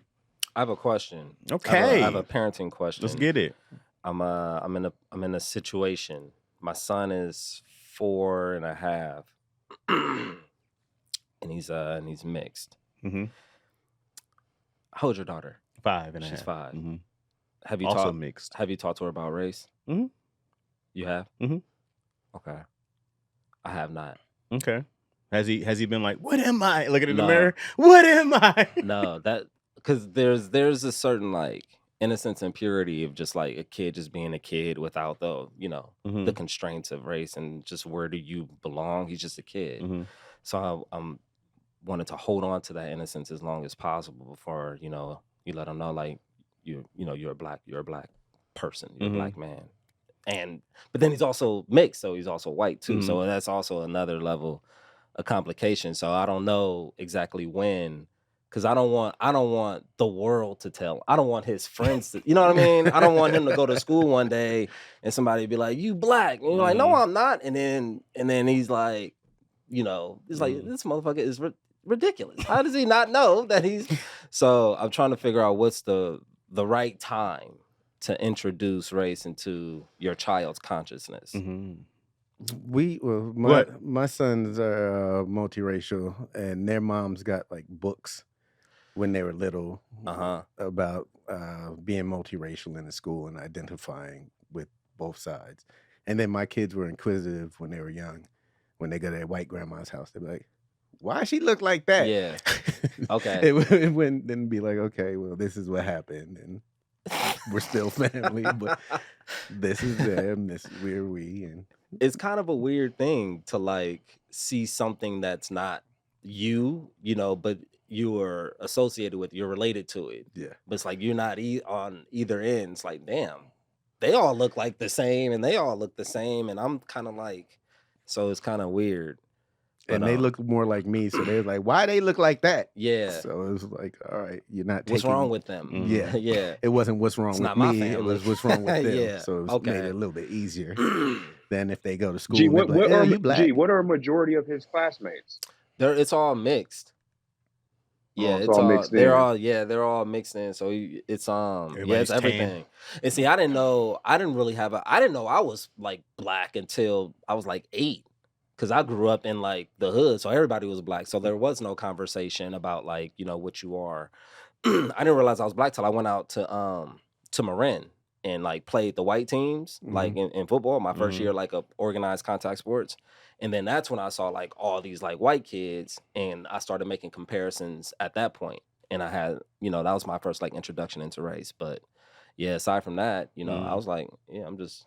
I have a question. Okay. I have a parenting question. Let's get it. I'm in a situation. My son is 4.5, and he's mixed. Mm-hmm. How old's your daughter? 5.5. She's 5. Mm-hmm. Have you also talked? mixed. Have you talked to her about race? Mm-hmm. You have? Mm-hmm. Okay. I have not. Okay. Has he been like, what am I? Looking in the No. mirror. What am I? No, that because there's a certain like innocence and purity of just like a kid just being a kid without the Mhm. the constraints of race and just where do you belong? He's just a kid. Mhm. So I'm wanted to hold on to that innocence as long as possible before you let him know like you're a black person, you're Mhm. a black man, but then he's also mixed, so he's also white too. Mhm. So that's also another level of complication. So I don't know exactly when, because I don't want the world to tell. I don't want his friends to, you know what I mean? I don't want him to go to school one day and somebody be like, "You black," and you're like, "No, I'm not," and then he's like, it's like this motherfucker is ridiculous. How does he not know that he's? So I'm trying to figure out what's the right time to introduce race into your child's consciousness. Mhm. My sons are multiracial, and their moms got like books when they were little about being multiracial in the school and identifying with both sides. And then my kids were inquisitive when they were young. When they go to their white grandma's house, they'd be like, "Why she look like that?" Yeah. Okay. It would then be like, "Okay, well, this is what happened, and we're still family, but this is them, this is where we." And It's kind of a weird thing to like see something that's not you, but you are associated with, you're related to it. yeah, But it's like you're not on either end. It's like, damn, they all look like the same and they all look the same. And I'm kind of like, so it's kind of weird. and But, they look more like me, so they're like, "Why they look like that?" yeah. So it was like, "All right, you're not What's taking." wrong with them? Mhm. Yeah. Yeah. It wasn't what's wrong It's with not my me. It family. was what's wrong with them. Yeah, So it made okay. it a little bit easier than if they go to school. G, and they what be like, what are you black. G, what are a majority of his classmates? It's all mixed. Yeah, it's all mixed they're in. they're all mixed in. So it's Everybody's it's everything. And see, I didn't know I was like black until I was like 8. Because I grew up in like the hood, so everybody was black. So there was no conversation about like, what you are. I didn't realize I was black till I went out to Marin and like played the white teams, like in football, my first year, like of organized contact sports. And then that's when I saw like all these like white kids, and I started making comparisons at that point. And I had, that was my first like introduction into race. But yeah, aside from that, I was like, yeah, I'm just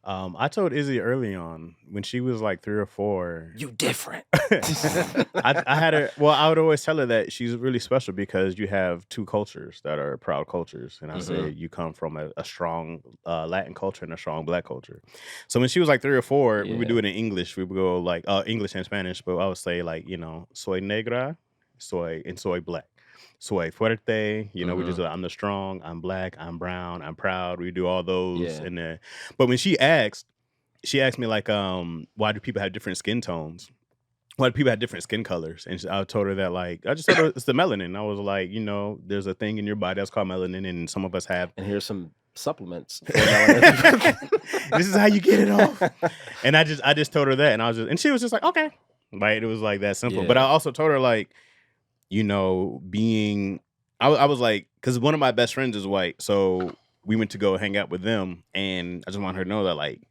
I told Izzy early on when she was like 3 or 4. you different. I had her. Well, I would always tell her that she's really special because you have 2 cultures that are proud cultures, and I say you come from a strong Latin culture and a strong Black culture. So when she was like 3 or 4, we would do it in English. We would go like English and Spanish, but I would say like soy negra, soy black. Soy fuerte, we just I'm the strong, I'm black, I'm brown, I'm proud. We do all those in there. But when she asked me like, why do people have different skin tones? Why do people have different skin colors? And I told her that like, I just told her it's the melanin. I was like, there's a thing in your body that's called melanin, and some of us have. And here's some supplements for melanin. This is how you get it off. And I just told her that, and she was just like, okay. Right? It was like that simple. Yeah. But I also told her like, you know, being I was like, because one of my best friends is white, so we went to go hang out with them, and I just want her to know that like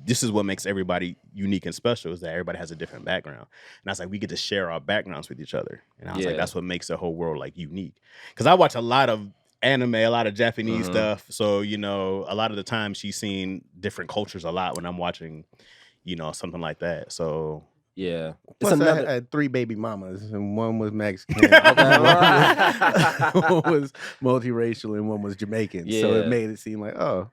this is what makes everybody unique and special is that everybody has a different background. And I was like, we get to share our backgrounds with each other. And I was like, Yeah. that's what makes the whole world like unique. Because I watch a lot of anime, a lot of Japanese stuff. So, you know, a lot of the time she's seen different cultures a lot when I'm watching, you know, something like that. So Yeah. Plus, I had 3 baby mamas, and one was Mexican, Okay, one was multiracial, and one was Jamaican. So Yeah. it made it seem like, oh,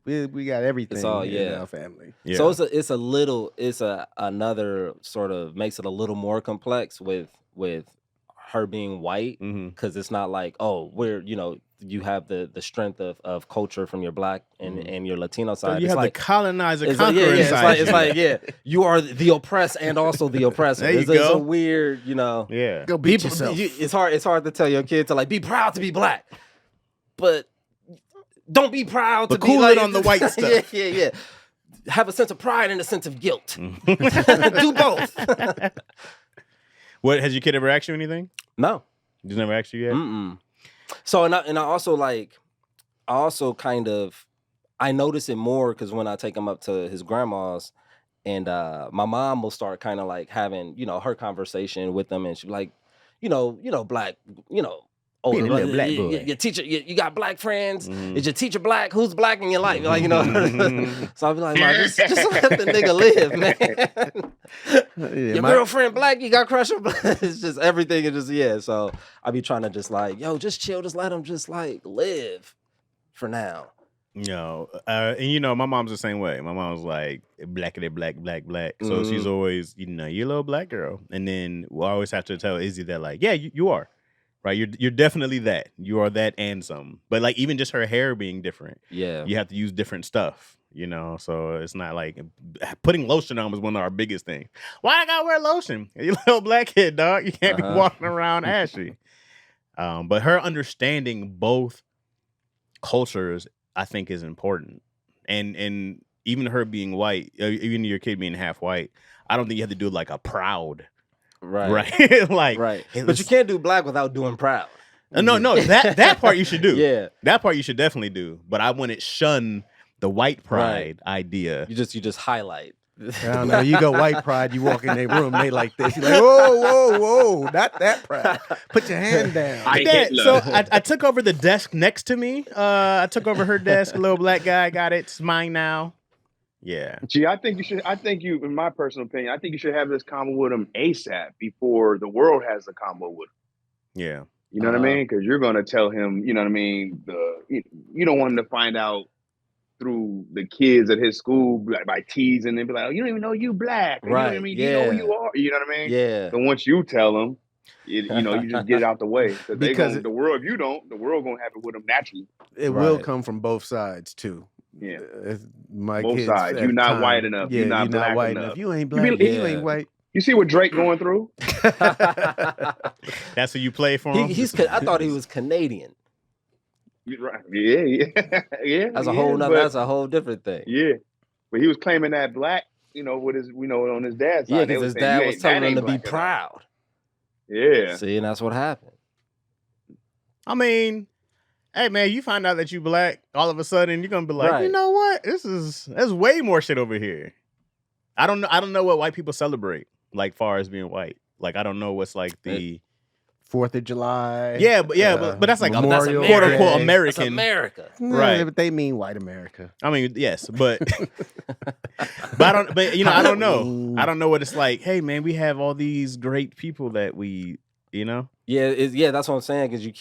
we got everything all- in yeah. our family. yeah. So it's another sort of makes it a little more complex with her being white, because it's not like, oh, we're, you know, you have the strength of culture from your black and your Latino So side. you It's have like, the colonizer it's conqueror like, inside it's you. like, yeah, you are the oppressed and also the oppressor. There you It's a go. weird, you know. Yeah. Go beat yourself. It's hard to tell your kid to like be proud to be black, but don't be proud But to cool be it like on the white stuff. yeah. Have a sense of pride and a sense of guilt. Do both. What, has your kid ever asked you anything? No. He's never asked you yet? Mm-mm. So I also kind of I notice it more because when I take him up to his grandma's, and my mom will start kind of like having, you know, her conversation with them, and she'll be like, you know, black, you know, older, Being a little black boy. your teacher, you got black friends. Mhm. Is your teacher black? Who's black in your life? Like, you know. So I'll be like, "Ma, just let the nigga live, man. Your girlfriend black, you got crush on black." It's just everything is just, yeah. So I be trying to just like, yo, just chill, just let him just like live for now. No, and you know, my mom's the same way. My mom's like blackity black. So she's always, you know, you're a little black girl. And then we'll always have to tell Izzy that, like, yeah, you are. Right? You're definitely that. You are that and some. But like even just her hair being different. Yeah. You have to use different stuff, you know. So it's not like putting lotion on was one of our biggest things. Why I gotta wear lotion? You little black kid, dog. You can't be walking around ashy. But her understanding both cultures, I think, is important. And even her being white, even your kid being half white, I don't think you have to do like a proud. Right. Like, right. Hey, but you can't do black without doing proud. No, that part you should do. Yeah. That part you should definitely do. But I wouldn't shun the white pride idea. You just highlight. I don't know. You go white pride, you walk in their room, they like this. You're like, whoa, not that pride. Put your hand down. So I took over the desk next to me. I took over her desk. A little black guy got it. It's mine now. Yeah. Gee, I think you, in my personal opinion, I think you should have this combo with him ASAP before the world has a combo with him. Yeah. You know what I mean? Because you're going to tell him, you know what I mean? You don't want him to find out through the kids at his school by teasing and be like, oh, you don't even know you black. Or, Right. You know what I mean? Yeah. You know who you are. You know what I mean? Yeah. So once you tell them, you know, you just get it out the way. Because the world, if you don't, the world going to have it with them naturally. It will come from both sides, too. Yeah. My Both kids sides. at You're not time, white enough. Yeah, You're not black white enough. You ain't black. You ain't white. You see what Drake going through? That's who you play for him? I thought he was Canadian. Right. Yeah. That's a whole different thing. Yeah. But he was claiming that black, you know, with his, you know, on his dad's side. Yeah, because his dad was telling him to be proud. Yeah. See, and that's what happened. I mean, hey man, you find out that you black, all of a sudden you're gonna be like, Right. you know what? There's way more shit over here. I don't know what white people celebrate, like far as being white. Like I don't know what's like the 4th of July. Yeah, but that's like Memorial quote unquote Day. American. That's America. Right. But they mean white America. I mean, yes, but but you know, I don't know. I don't know what it's like. Hey man, we have all these great people that we, you know? Yeah, that's what I'm saying, because you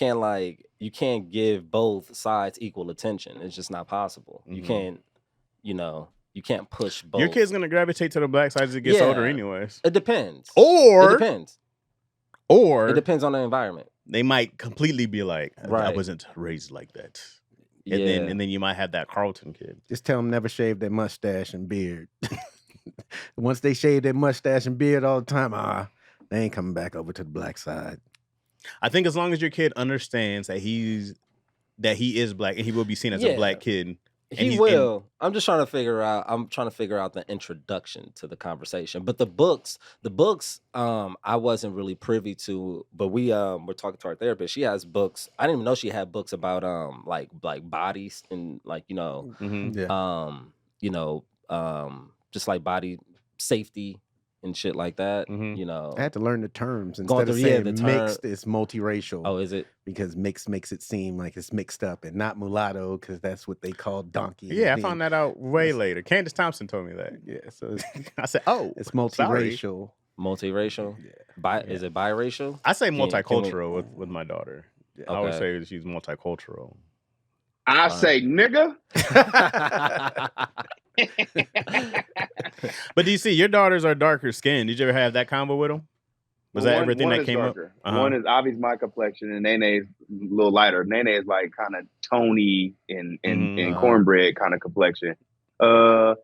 can't give both sides equal attention. It's just not possible. You can't, you can't push both. Your kid's gonna gravitate to the black side as it gets older anyways. It depends. Or it depends on the environment. They might completely be like, I Right. wasn't raised like that. And then you might have that Carlton kid. Just tell them never shave their mustache and beard. Once they shave their mustache and beard all the time, they ain't coming back over to the black side. I think as long as your kid understands that he is black and he will be seen as a black kid He will. I'm trying to figure out the introduction to the conversation. But the books, I wasn't really privy to. But we're talking to our therapist. She has books. I didn't even know she had books about like bodies and like just like body safety and shit like that. I had to learn the terms Going instead of through, saying the term- mixed. It's multiracial. Oh, is it? Because mixed makes it seem like it's mixed up, and not mulatto because that's what they call donkey. Yeah, I found that out way later. Candace Thompson told me that. Yeah, so I said, "Oh, it's multiracial." Multiracial? Yeah. Is it biracial? I say multicultural with my daughter. Yeah. I always say she's multicultural. I say nigga. But do you see your daughters are darker skinned? Did you ever have that combo with them? Was that everything that came darker. up? Uh-huh. One is obviously my complexion, and Nene's a little lighter. Nene is like kind of Tony and cornbread kind of complexion. I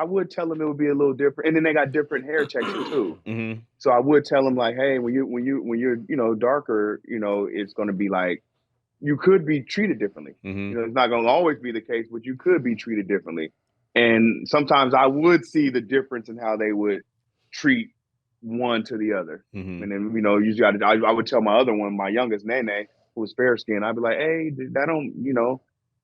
would tell them it would be a little different, and then they got different hair texture too. Mm-hmm. So I would tell them like, hey, when you're darker, it's going to be like you could be treated differently. Mm-hmm. It's not going to always be the case, but you could be treated differently. And sometimes I would see the difference in how they would treat one to the other. Mm-hmm. And then, usually I would tell my other one, my youngest Nene, who was fair skinned, I'd be like, hey, that don't,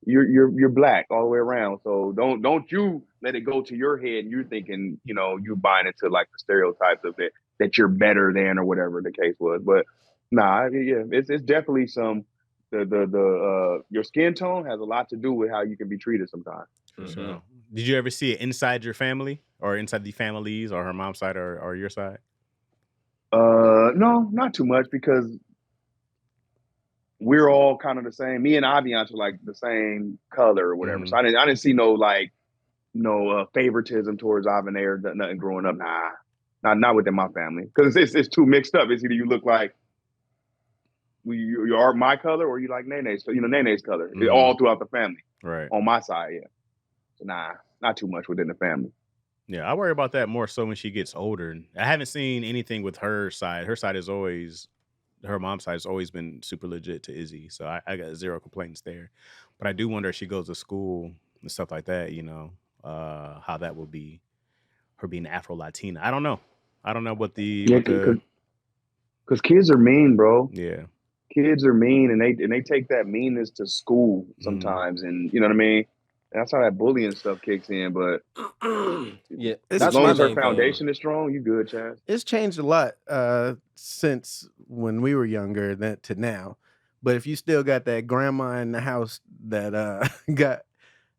you're black all the way around. So don't you let it go to your head and you're thinking, you buying into like the stereotypes of it, that you're better than or whatever the case was. But nah, yeah, it's definitely some your skin tone has a lot to do with how you can be treated sometimes. For sure. Did you ever see it inside your family or inside the families or her mom's side or your side? No, not too much because we're all kind of the same. Me and Aviance are like the same color or whatever. So I didn't see no favoritism towards Avane or nothing growing up. Nah, not within my family because it's too mixed up. It's either you look like you are my color or you like Nene's, Nene's color. It's all throughout the family. Right. On my side, yeah. So nah, not too much within the family. Yeah, I worry about that more so when she gets older. I haven't seen anything with her side. Her mom's side has always been super legit to Izzy. So I got zero complaints there. But I do wonder if she goes to school and stuff like that, how that will be, her being Afro-Latina. I don't know. I don't know what because kids are mean, bro. Yeah. Kids are mean, and they take that meanness to school sometimes, and you know what I mean. That's how that bullying stuff kicks in. But yeah, as long as her foundation is strong, you good, Chaz. It's changed a lot since when we were younger to now. But if you still got that grandma in the house that got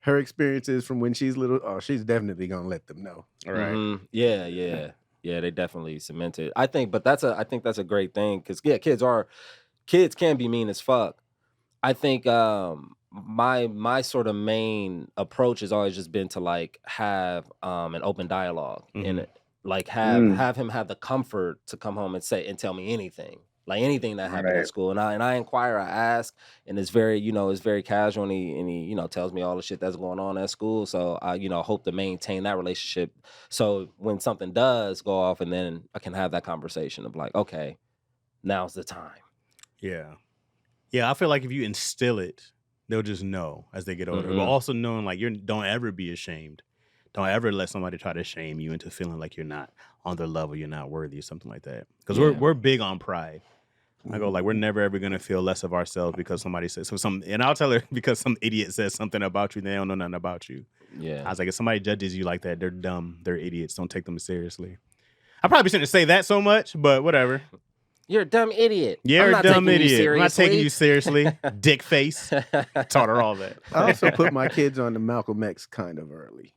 her experiences from when she's little, she's definitely gonna let them know. All right. Yeah. They definitely cemented. I think that's a great thing because kids can be mean as fuck. I think my sort of main approach has always just been to like have an open dialogue in it, like have him have the comfort to come home and tell me anything, like anything that happened at school, and I inquire, I ask, and it's very casual, and he tells me all the shit that's going on at school. So I hope to maintain that relationship. So when something does go off, and then I can have that conversation of like, okay, now's the time. Yeah. Yeah, I feel like if you instill it, they'll just know as they get older. But also knowing like don't ever be ashamed. Don't ever let somebody try to shame you into feeling like you're not on their level, you're not worthy, or something like that. Because we're big on pride. I go like, we're never ever gonna feel less of ourselves because somebody says and I'll tell her because some idiot says something about you, they don't know nothing about you. Yeah. I was like, if somebody judges you like that, they're dumb, they're idiots. Don't take them seriously. I probably shouldn't say that so much, but whatever. You're a dumb idiot. You're a dumb idiot. I'm not taking you seriously. Dick face. Taught her all that. I also put my kids on the Malcolm X kind of early.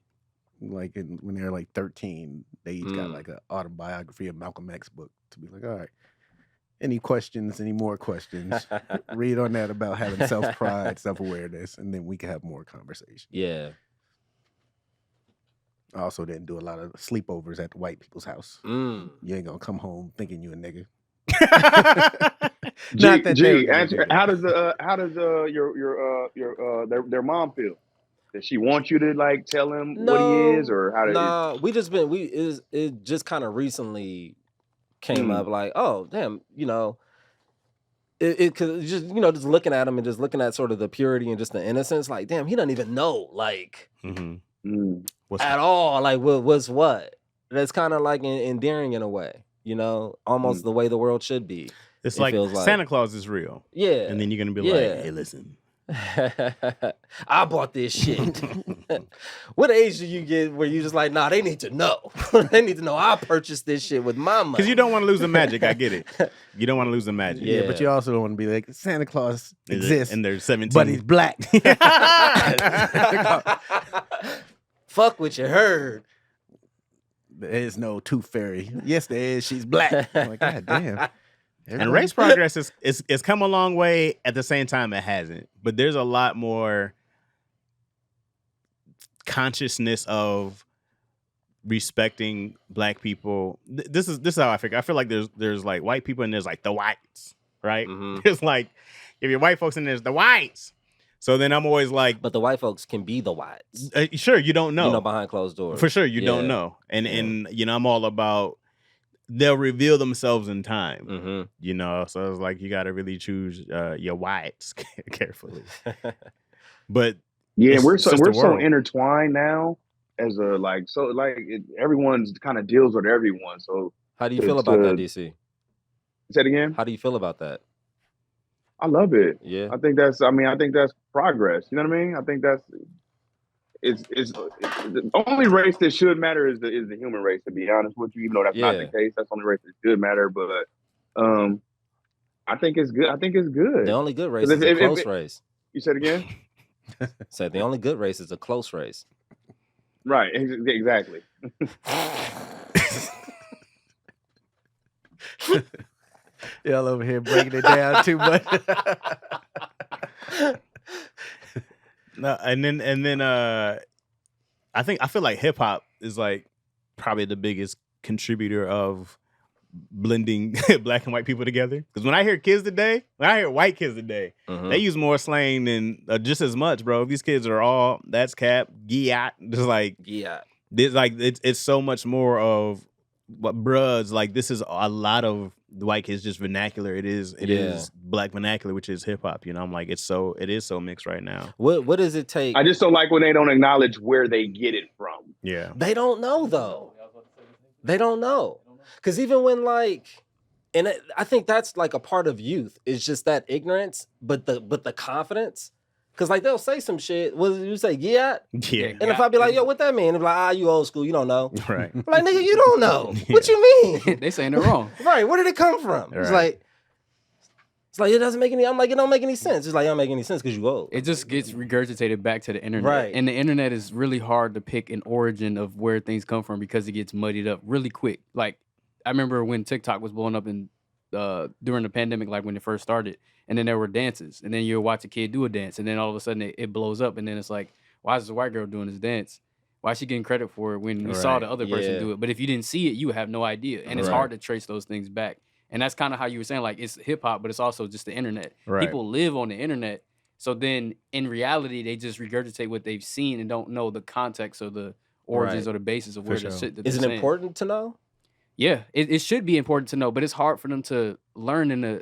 Like when they're like 13, they each got like an autobiography of Malcolm X book to be like, all right, any more questions? Read on that about having self-pride, self-awareness, and then we can have more conversation. Yeah. I also didn't do a lot of sleepovers at the white people's house. You ain't gonna come home thinking you a nigga. How does their mom feel? Does she want you to like tell him what he is, or how? It just kind of recently came up like, oh damn, Cause just just looking at him and just looking at sort of the purity and just the innocence, like damn, he doesn't even know like at all like what's what. That's kind of like endearing in a way, almost the way the world should be. It's like Santa Claus is real. Yeah. And then you're going to be like, hey, listen. I bought this shit. What age do you get where you just like, nah, they need to know. They need to know I purchased this shit with my money. Because you don't want to lose the magic. I get it. You don't want to lose the magic. Yeah, but you also don't want to be like, Santa Claus exists. And they're 17. But he's black. Fuck what you heard. There is no tooth fairy. Yes, there is. She's black. I'm like, God damn. And race progress is come a long way. At the same time, it hasn't. But there's a lot more consciousness of respecting black people. This is how I figure. I feel like there's like white people and there's like the whites, right? Mm-hmm. There's like if you're white folks and there's the whites. So then I'm always like, but the white folks can be the whites. Sure, you don't know. Behind closed doors. For sure, you don't know. And I'm all about. They'll reveal themselves in time, So it's like you got to really choose your whites carefully. But yeah, we're so intertwined now as everyone's kind of deals with everyone. So how do you feel about that, DC? Say it again. How do you feel about that? I love it. Yeah, I think that's progress. You know what I mean? I think that's. It's the only race that should matter is the human race, to be honest with you, even though that's not the case. That's the only race that should matter. But I think it's good. The only good race is a close race. You said again? So the only good race is a close race. Right, exactly. Y'all over here breaking it down too much. No, and then I feel like hip hop is like probably the biggest contributor of blending black and white people together. Because when I hear white kids today, they use more slang than just as much, bro. These kids are all that's cap, giat, just like giat. It's so much more of what bruhs like. This is a lot of the white kids just vernacular. It is black vernacular, which is hip hop. I'm like it is so mixed right now. What does it take? I just don't like when they don't acknowledge where they get it from. Yeah, they don't know though. They don't know because even when I think that's like a part of youth. It's just that ignorance, but the confidence. Cause they'll say some shit. What did you say? Yeah. And if I be like, yo, what that mean? They'll be like, you old school, you don't know. Right. I'm like, nigga, you don't know. What you mean? They saying it wrong. Right. Where did it come from? Right. It's like it doesn't make any. I'm like, it don't make any sense. It's like it don't make any sense because you old. It just gets regurgitated back to the internet. Right. And the internet is really hard to pick an origin of where things come from because it gets muddied up really quick. Like I remember when TikTok was blowing up during the pandemic, like when it first started. And then there were dances. And then you'll watch a kid do a dance. And then all of a sudden it blows up. And then it's like, why is this white girl doing this dance? Why is she getting credit for it when we saw the other person do it? But if you didn't see it, you have no idea. And it's hard to trace those things back. And that's kind of how you were saying, like, it's hip hop, but it's also just the internet. Right. People live on the internet. So then in reality, they just regurgitate what they've seen and don't know the context or the origins or the basis of where the shit that is it saying. Important to know? Yeah, it should be important to know, but it's hard for them to learn in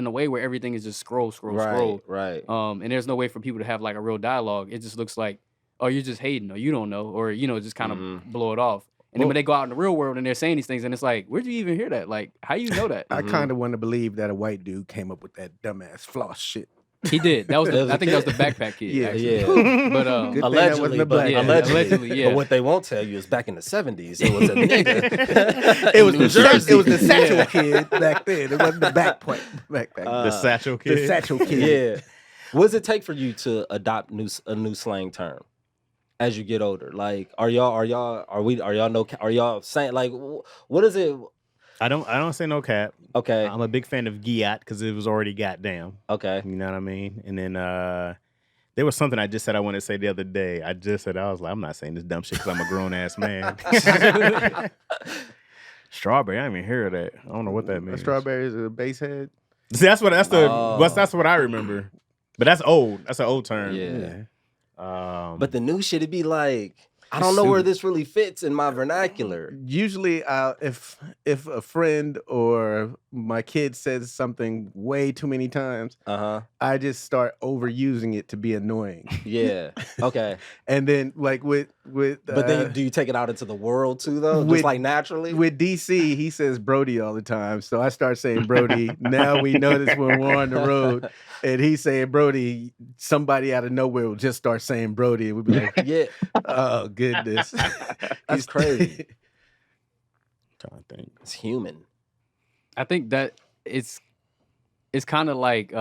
a way where everything is just scroll. Right. And there's no way for people to have like a real dialogue. It just looks like, oh, you're just hating, or you don't know, or just kind of blow it off. And then when they go out in the real world and they're saying these things, and it's like, where'd you even hear that? Like, how you know that? I kind of want to believe that a white dude came up with that dumbass floss shit. He did. That was I think that was the backpack kid. Yeah. But allegedly, allegedly. But what they won't tell you is back in the 70s, it was a nigga. It was the satchel kid back then. It wasn't the backpack. The satchel kid. The satchel kid. Yeah. What does it take for you to adopt a new slang term as you get older? Like, are y'all saying like, what is it? I don't say no cap. Okay. I'm a big fan of giat because it was already goddamn. Okay. You know what I mean? And then there was something I just said I wanted to say the other day. I was like, I'm not saying this dumb shit because I'm a grown ass man. Strawberry, I didn't even hear that. I don't know what that means. A strawberry is a base head. See, that's what I remember. But that's old. That's an old term. Yeah. But the new shit, it'd be like, I don't know where this really fits in my vernacular. Usually, if a friend or my kid says something way too many times, I just start overusing it to be annoying. Yeah. Okay. And then like with but then do you take it out into the world too though? Just like naturally? With DC, he says Brody all the time. So I start saying Brody. Now we notice when we're on the road and he's saying Brody, somebody out of nowhere will just start saying Brody and we'll be like, yeah. Oh goodness. That's crazy. I'm trying to think. It's human. I think that it's kind of like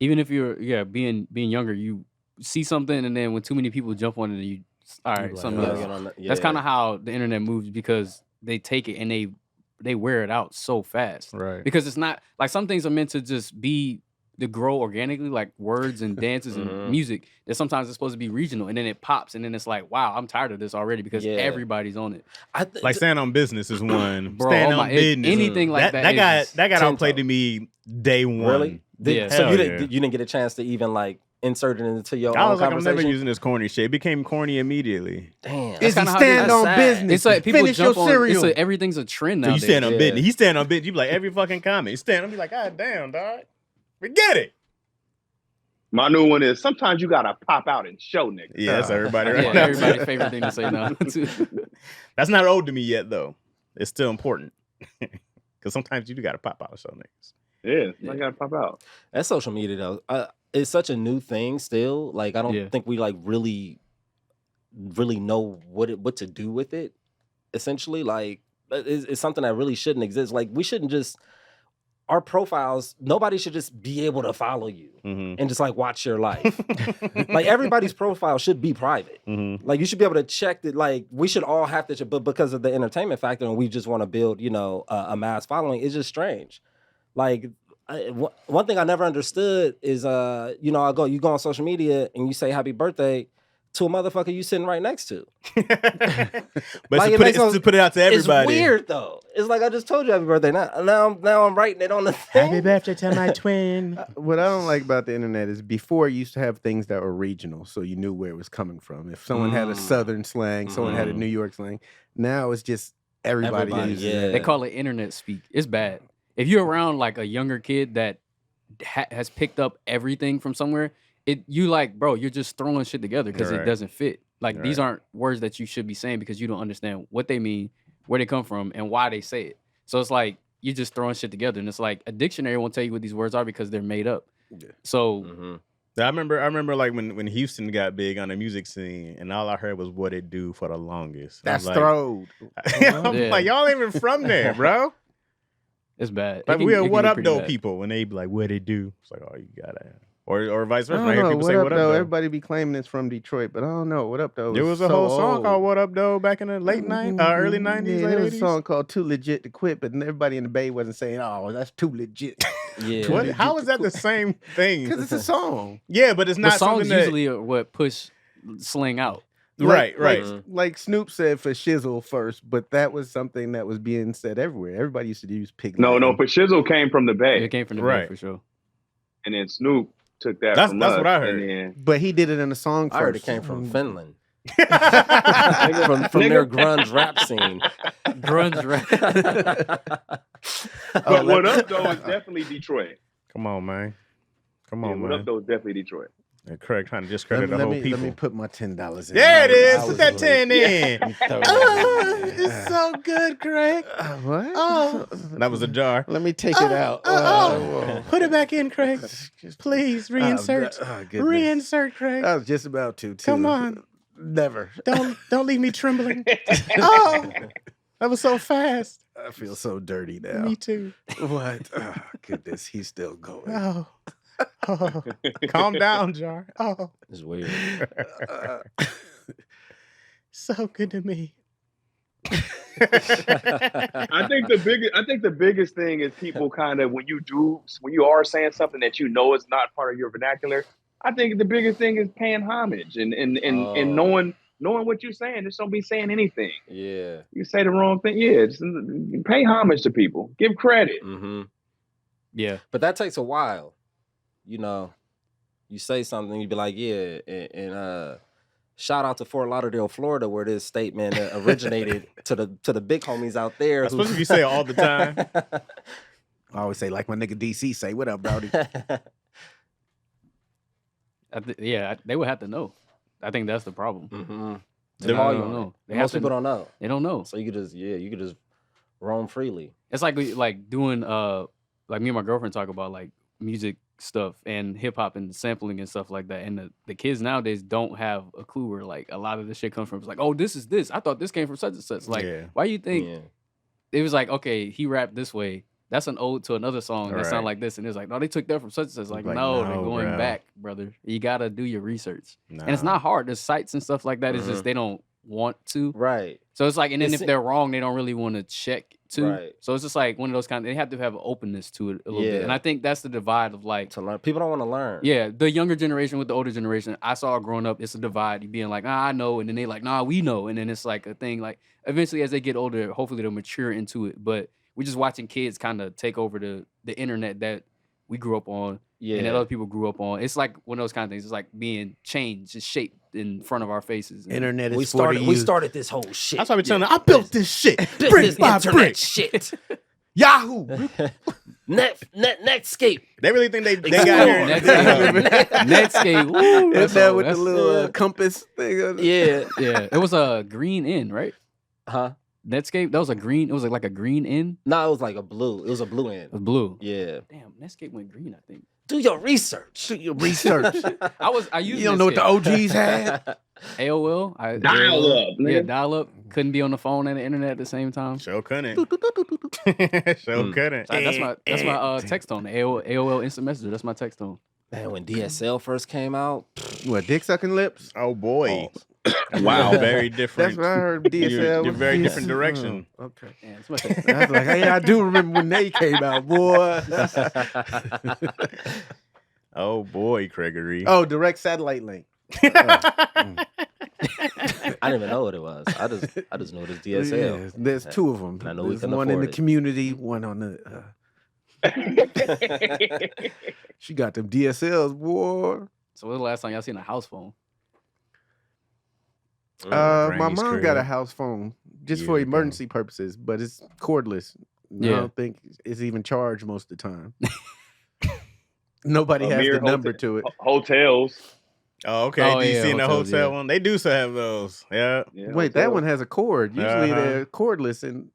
even if you're being younger, you see something and then when too many people jump on it, you all right, something else. That's kind of how the internet moves because they take it and they wear it out so fast. Right. Because it's not like some things are meant to just be to grow organically, like words and dances and music. That sometimes it's supposed to be regional, and then it pops, and then it's like, wow, I'm tired of this already because everybody's on it. Like stand on business is one. Bro, stand on business. Anything like that. That got outplayed to me day one. Really? Yeah. So you didn't get a chance to even like insert it into your I own was like, conversation? I'm never using this corny shit. It became corny immediately. Damn. It's a stand on business. It's like people finish jump your on. cereal. Everything's a trend So now. you stand on business. He stand on business. You be like every fucking comment. You stand. I'm be like, God damn, dog. Forget it. My new one is sometimes you gotta pop out and show niggas. Yeah, that's everybody right now. Everybody's favorite thing to say now. That's not old to me yet, though. It's still important. Because sometimes you do got to pop out and show niggas. Yeah, I gotta pop out. That's social media, though. It's such a new thing still. Like, I don't think we, like, really know what to do with it, essentially. Like, it's something that really shouldn't exist. Like, we shouldn't just... Our profiles, nobody should just be able to follow you and just like watch your life. Like everybody's profile should be private. Like you should be able to check that. Like we should all have to, but because of the entertainment factor and we just want to build, a mass following, it's just strange. Like one thing I never understood is, you go on social media and you say happy birthday to a motherfucker you sitting right next to. But like, to put it out to everybody. It's weird though. It's like I just told you happy birthday. Now I'm writing it on the thing. Happy birthday to my twin. What I don't like about the internet is before you used to have things that were regional, so you knew where it was coming from. If someone had a Southern slang, someone had a New York slang. Now it's just everybody uses it. They call it internet speak. It's bad. If you're around like a younger kid that has picked up everything from somewhere, you're just throwing shit together because it doesn't fit. Like these aren't words that you should be saying because you don't understand what they mean, where they come from, and why they say it. So it's like you're just throwing shit together, and it's like a dictionary won't tell you what these words are because they're made up. Yeah. So I remember like when Houston got big on the music scene, and all I heard was "what it do" for the longest. That's like, throwed. I'm like, y'all ain't even from there, bro. It's bad. Like we are what up though people when they be like, "what it do?" It's like, oh, you gotta. Or vice versa. I hear people say, what up, though? Everybody be claiming it's from Detroit, but I don't know. What up, though? There was a whole song called What Up, Though back in the late 90s, early 90s, yeah, late there was 80s. a song called Too Legit to Quit, but everybody in the Bay wasn't saying, oh, that's too legit. Yeah. How is that the same thing? Because it's a song. Yeah, but it's not songs something usually are what push slang out. Right. Like Snoop said for shizzle first, but that was something that was being said everywhere. Everybody used to use pig. No, for shizzle came from the Bay. It came from the Bay for sure. And then Snoop took that. That's us, what I heard. But he did it in a song first. I heard it came from Finland. from their grunge rap scene. Grunge rap. But What Up Though is definitely Detroit. Come on, man. Man. What Up Though is definitely Detroit. And Craig trying to discredit the whole people. Let me put my $10 in. There it is. Put that 10 in. It's so good, Craig. What? Oh, that was a jar. Let me take it out. Put it back in, Craig. Please reinsert. Reinsert, Craig. I was just about to. Too. Come on. Never. Don't leave me trembling. Oh, that was so fast. I feel so dirty now. Me too. What? Oh, goodness, he's still going. Oh. Calm down, Jar. Oh, it's weird. So good to me. I think the biggest thing is people kind of when you are saying something that you know is not part of your vernacular. I think the biggest thing is paying homage and knowing what you're saying. Just don't be saying anything. Yeah, you say the wrong thing. Yeah, just pay homage to people. Give credit. Yeah, but that takes a while. You say something, you'd be like, yeah, and shout out to Fort Lauderdale, Florida, where this statement originated to the big homies out there. That's supposed to be said all the time. I always say, like my nigga DC say, "What up, Brody?" They would have to know. I think that's the problem. Mm-hmm. They don't know. Most people don't know. They don't know. So you could just roam freely. It's like doing like me and my girlfriend talk about like music stuff and hip hop and sampling and stuff like that. And the kids nowadays don't have a clue where like a lot of the shit comes from. It's like, oh, this is this. I thought this came from such and such. Like, why you think it was like, okay, he rapped this way. That's an ode to another song that sound like this. And it's like, no, they took that from such and such. Like, no, they're going back, brother. You gotta do your research. And it's not hard. There's sites and stuff like that. It's just they don't want to. Right. So it's like, and then if they're wrong, they don't really want to check too. Right. So it's just like one of those they have to have an openness to it a little bit. And I think that's the divide of like to learn. People don't want to learn. Yeah, the younger generation with the older generation. I saw growing up, it's a divide. You being like, I know, and then they like, nah, we know, and then it's like a thing. Like eventually, as they get older, hopefully they'll mature into it. But we're just watching kids kind of take over the internet that we grew up on, and that other people grew up on. It's like one of those kind of things. It's like being changed, it's shaped in front of our faces. Internet is we started this whole shit. That's why I'm telling you, I built this shit. Brick by brick shit. Yahoo! Netscape. They really think they got here. Netscape. Is that with the little compass thing? Yeah. It was a green N, right? Huh? Netscape. That was a green. It was like a green N. No, it was like a blue. It was a blue N. It was blue. Yeah. Damn, Netscape went green, I think. Do your research. Do your research. I used. You don't know what the OGs had? AOL. Dial up. Yeah, dial up. Couldn't be on the phone and the internet at the same time. Sure couldn't. Sure couldn't. That's my text tone. AOL Instant Messenger. That's my text tone. Man, when DSL first came out, What, dick sucking lips? Oh boy. Wow. Very different. That's what I heard. DSL. You're very different direction. Oh, okay. Yeah, it's my I was like, hey, I do remember when they came out, boy. Oh boy, Gregory. Oh, direct satellite link. I didn't even know what it was. I just know it was DSL. Yeah, there's two of them. I know we There's can one in afford the it. community, one on the. She got them DSLs, boy. So when was the last time y'all seen a house phone? My Granny's mom crib. got a house phone just for Years ago. emergency purposes, but it's cordless. I don't think it's even charged most of the time. Nobody has the number to it. Hotels. Oh, okay. Oh, DC yeah, and the hotels, hotel yeah. one. They do still have those. Yeah. Wait, that one has a cord. Usually they're cordless, and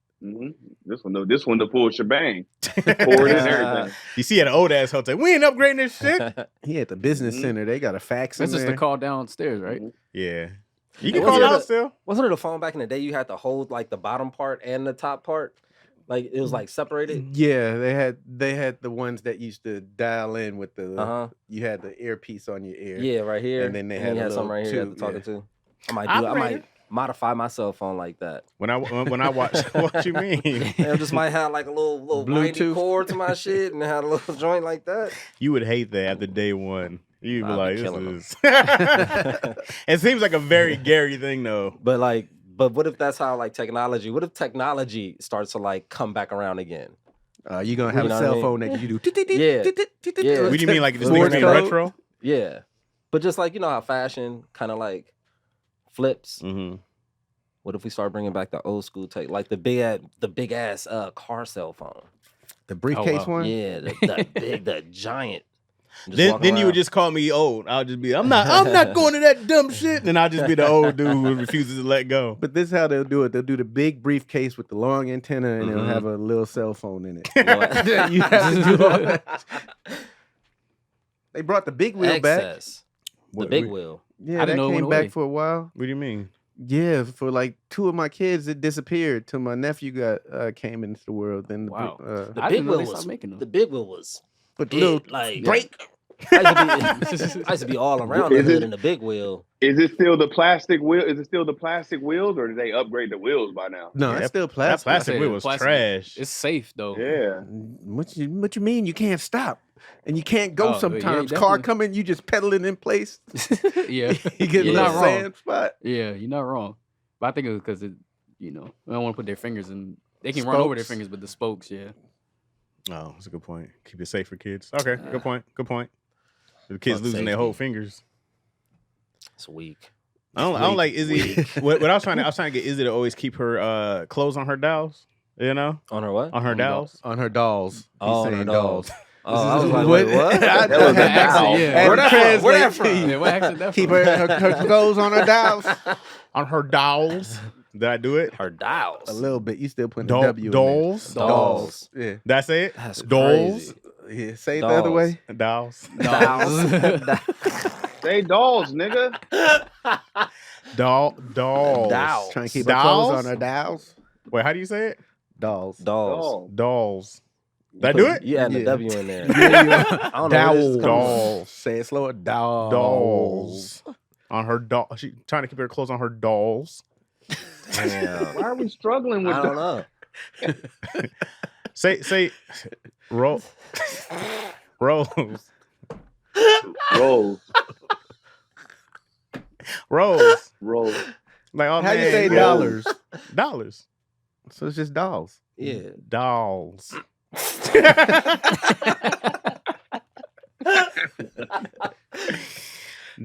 This one, the full shebang. Cord and everything. You see at an old ass hotel, we ain't upgrading this shit. he at the business center. They got a fax That's in just there. the call downstairs, right? Yeah. You can Wasn't call it out a- still. Wasn't it a phone back in the day? You had to hold like the bottom part and the top part, like it was like separated. Yeah, they had the ones that used to dial in with the. You had the earpiece on your ear. Yeah, right here. And then they had a had something little right here tube, to talk yeah. to. I might modify my cell phone like that. When I watch, what you mean? I just might have like a little windy Bluetooth cord to my shit and had a little joint like that. You would hate that after day one. You'd be I'd like, be this killing 'em. is. It seems like a very Gary thing, though. But what if that's how like technology? What if technology starts to like come back around again? You gonna have You know a what I cell mean? phone that you do. Yeah. What do you mean, like this Morse thing code? retro? Yeah, but just like you know how fashion kind of like flips. Mm-hmm. What if we start bringing back the old school tech, like the big ass car cell phone? The briefcase one. Yeah, the giant. Just Then walking you would around. just call me old. I'll just be, I'm not going to that dumb shit. And I'll just be the old dude who refuses to let go. But this is how they'll do it. They'll do the big briefcase with the long antenna, and they'll have a little cell phone in it. You know what? You have to do all that. They brought the big wheel back. Excess. The big wheel. Yeah, I that didn't know it came went back away. for a while. What do you mean? Yeah, for like 2 of my kids, it disappeared till my nephew came into the world. Then the Wow. The I big didn't know wheel they was stopped making them. the big wheel was but the big, little like break. I used to be all around the Is hood it- in the big wheel. Is it still the plastic wheel? Is it still the plastic wheels, or did they upgrade the wheels by now? No, Yeah, it's still That plastic. plastic I wheel said was plastic. trash. It's safe though. Yeah. What you mean? You can't stop, and you can't go Oh, yeah, sometimes. you Car definitely- coming, you just pedaling in place. Yeah, You get You're a not little wrong. sand spot. Yeah, you're not wrong. But I think it was because they don't want to put their fingers in. They can run over their Spokes. fingers, but the spokes, yeah. Oh, that's a good point. Keep it safe for kids. Okay, good point. Good point. The kids Fuck losing their whole safety. fingers. It's weak. I don't like Izzy. What I was trying to get Izzy to always keep her clothes on her dolls. You know, On her what? on her dolls. On her dolls. Oh, He's on her saying dolls. Oh, I was like, What? wait, what? That was a doll. Yeah. Where that from? Yeah, what accent that Keep from? her clothes on her dolls. On her dolls. Did I do it? Her dolls. A little bit. You still putting a W in there. Dolls. Dolls. Yeah. Did I say it? That's Dolls. crazy. Yeah. Say it the other Dolls. way. Dolls. Dolls. Say dolls, nigga. Dolls. Dolls. Trying to keep her Dolls? clothes on her dolls. Wait, how do you say it? Dolls. Dolls. Dolls. Did I do it? You adding Yeah. a W in there. Yeah, I don't know where this is coming from. Dolls. Say it slower. Dolls. Dolls. On her doll. She trying to keep her clothes on her dolls. Damn. Why are we struggling with I don't know. Say Rose. Rolls. Rose. Rolls. Like, oh, How you man, say Rose. dollars? Dollars. So it's just dolls. Yeah. Dolls.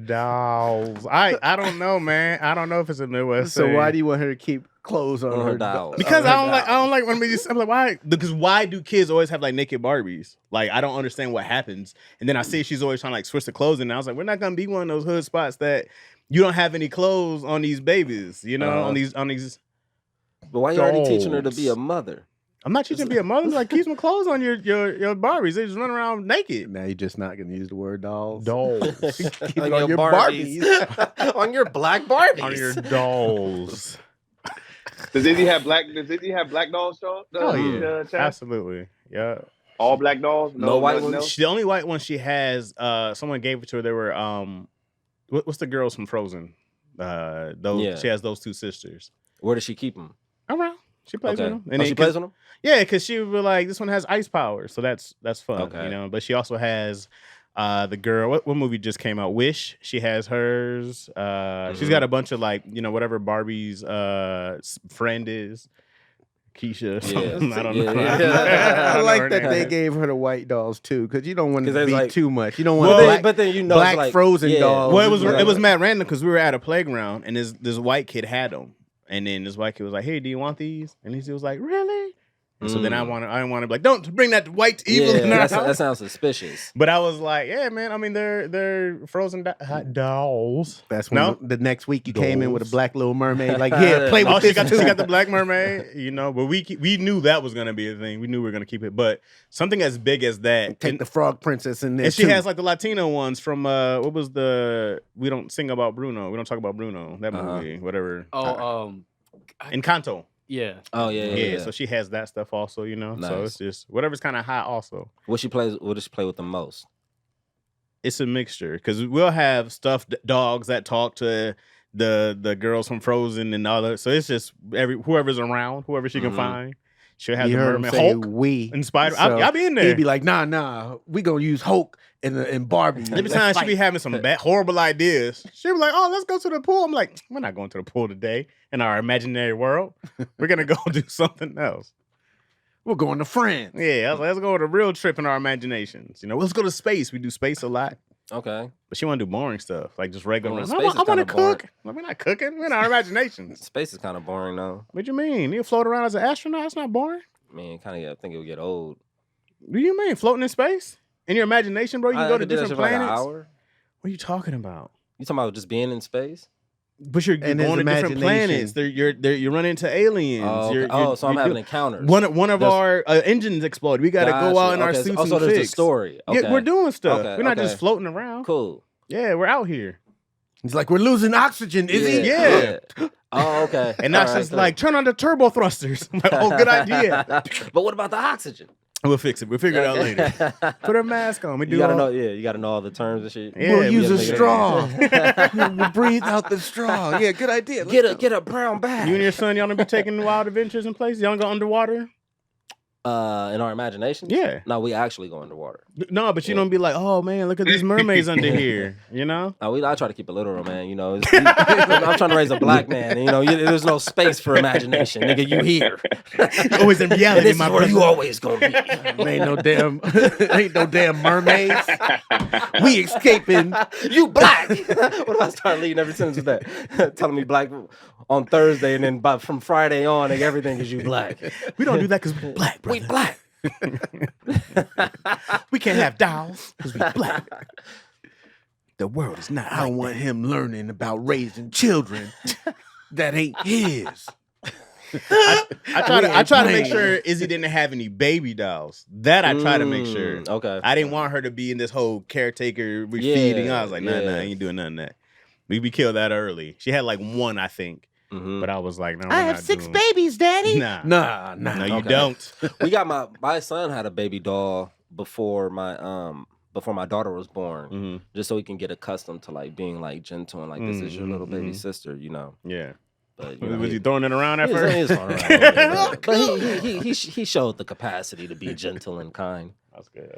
Dolls. I don't know, man. I don't know if it's a Midwest So thing. why do you want her to keep clothes on, On her her dolls. Because on her I don't dolls? like when we just, I'm like, why? Because why do kids always have like naked Barbies? Like, I don't understand what happens. And then I see she's always trying to like switch the clothes, and I was like, we're not gonna be one of those hood spots that you don't have any clothes on these babies, you know, on these. But why you already teaching her to Dolls. be a mother? I'm not teaching to be a mother. Like, keep some clothes on your Barbies. They just run around naked. Now you're just not gonna use the word dolls. Dolls. Keep On it on your Barbies. On your black Barbies. On your dolls. Does Izzy have black dolls, Sean? Oh yeah, Chaz? absolutely. Yeah. All black dolls? No white nothing ones? else? The only white one she has, someone gave it to her. They were what's the girls from Frozen? Those Yeah. she has those two sisters. Where does she keep them? Around. She plays Okay. with them. Oh, she plays with them? Yeah, because she was like, this one has ice power, so that's fun. Okay. You know. But she also has the girl. What movie just came out? Wish. She has hers. She's got a bunch of like, you know, whatever Barbie's friend is. Keisha. Or something. I don't know. Yeah. I don't like know her that name. they gave her the white dolls too, because you don't want 'Cause to there's, be like- too much. You don't want Well, But then you know black it's like Frozen dolls. Well, it Right. was mad random because we were at a playground and this white kid had them, and then this white kid was like, "Hey, do you want these?" And he was like, "Really?" And so then I didn't want to be like, "Don't bring that white evil in our that house." sounds suspicious. But I was like, "Yeah, man. I mean, they're frozen dolls." That's when No? the next week you came in with a Dolls. black little mermaid. Like, yeah, play with Oh, this she got too. the Black Mermaid, you know. But we knew that was gonna be a thing. We knew we were gonna keep it. But something as big as that, Take and, the frog princess in there and she too. has like the Latino ones from what was the We Don't Sing About Bruno. We Don't Talk About Bruno. That movie, whatever. Encanto. Yeah. Oh yeah. So she has that stuff also, you know. So Nice. it's just whatever's kind of hot also. What does she play with the most? It's a mixture because we'll have stuffed dogs that talk to the girls from Frozen and all that. So it's just whoever's around, whoever she can Mhm. find. She'll have You the heard him mermaid say Hulk we and Spider. So I'll be in there. He'd be like, nah, we gonna use Hulk and Barbie. Every time she be having some horrible ideas, she be like, "Oh, let's go to the pool." I'm like, "We're not going to the pool today in our imaginary world. We're gonna go do something else." We're going to France. Yeah, I was like, let's go on a real trip in our imaginations. You know, let's go to space. We do space a lot, Okay. but she want to do boring stuff like just regular. Well, I space is want to kinda boring. cook. Like, we're not cooking. We're in our imaginations. Space is kind of boring though. What you mean? You float around as an astronaut? It's not boring. I mean, kind of. I think it would get old. What do you mean? Floating in space? In your imagination, bro? You can I go to could do that different shit for like an planets. hour. What are you talking about? You talking about just being in space? But you're And his going to different imagination. planets. You're running into aliens. Oh, You're- okay. you're- So I'm you're having doing- encounters. One of There's- our engines exploded. We got to go out in our suits so and there's a fix. story. Okay. Yeah, we're doing stuff. Okay, We're not okay. just floating around. Cool. Yeah, we're out here. He's like, we're losing oxygen, is he? Yeah. Oh, okay. And now she's like, turn on the turbo thrusters. I'm like, oh, good idea. But what about the oxygen? We'll fix it. We'll figure it out later. Put her mask on. We do You gotta all- know. Yeah, you gotta know all the terms and shit. Yeah, We'll use gotta a make it- straw. We'll breathe out the straw. Yeah, good idea. Get a brown bag. You and your son, y'all gonna be taking wild adventures in places? Y'all gonna go underwater? In our imagination. Yeah. No, we actually go underwater. No, but you don't be like, oh man, look at these mermaids under here. You know? I try to keep it literal, man. You know, I'm trying to raise a black man. And, you know, there's no space for imagination, nigga. You here? Always in reality, this is where you always gonna be. Ain't no damn mermaids. We escaping. You black. What if I start leading every sentence with that? Telling me black on Thursday, and then from Friday on, like, everything is you black. We don't do that because we're black, brother. We black. We can't have dolls because we black. The world is not. I don't want him learning about raising children that ain't his. I try to make sure Izzy didn't have any baby dolls. That I try to make sure. Okay. I didn't want her to be in this whole caretaker feeding. I was like, nah, I ain't doing none of that. We killed that early. She had like one, I think. But I was like, no, I have 6 babies, Daddy. Nah. No, you don't. We got my son had a baby doll before my daughter was born, just so he can get accustomed to like being like gentle and like this is your little baby sister, you know. Yeah. But was he throwing it around at first? He was throwing it around, but he showed the capacity to be gentle and kind. That's good.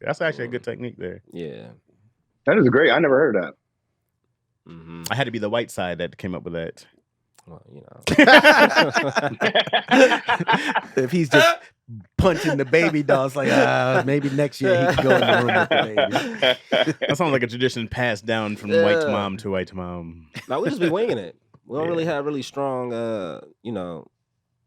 That's actually a good technique there. Yeah. That is great. I never heard that. I had to be the white side that came up with that. Well, you know. If he's just punching the baby doll, it's like, maybe next year he can go in the room with the baby. That sounds like a tradition passed down from white mom to white mom. No, we just be winging it. We don't really have really strong, you know,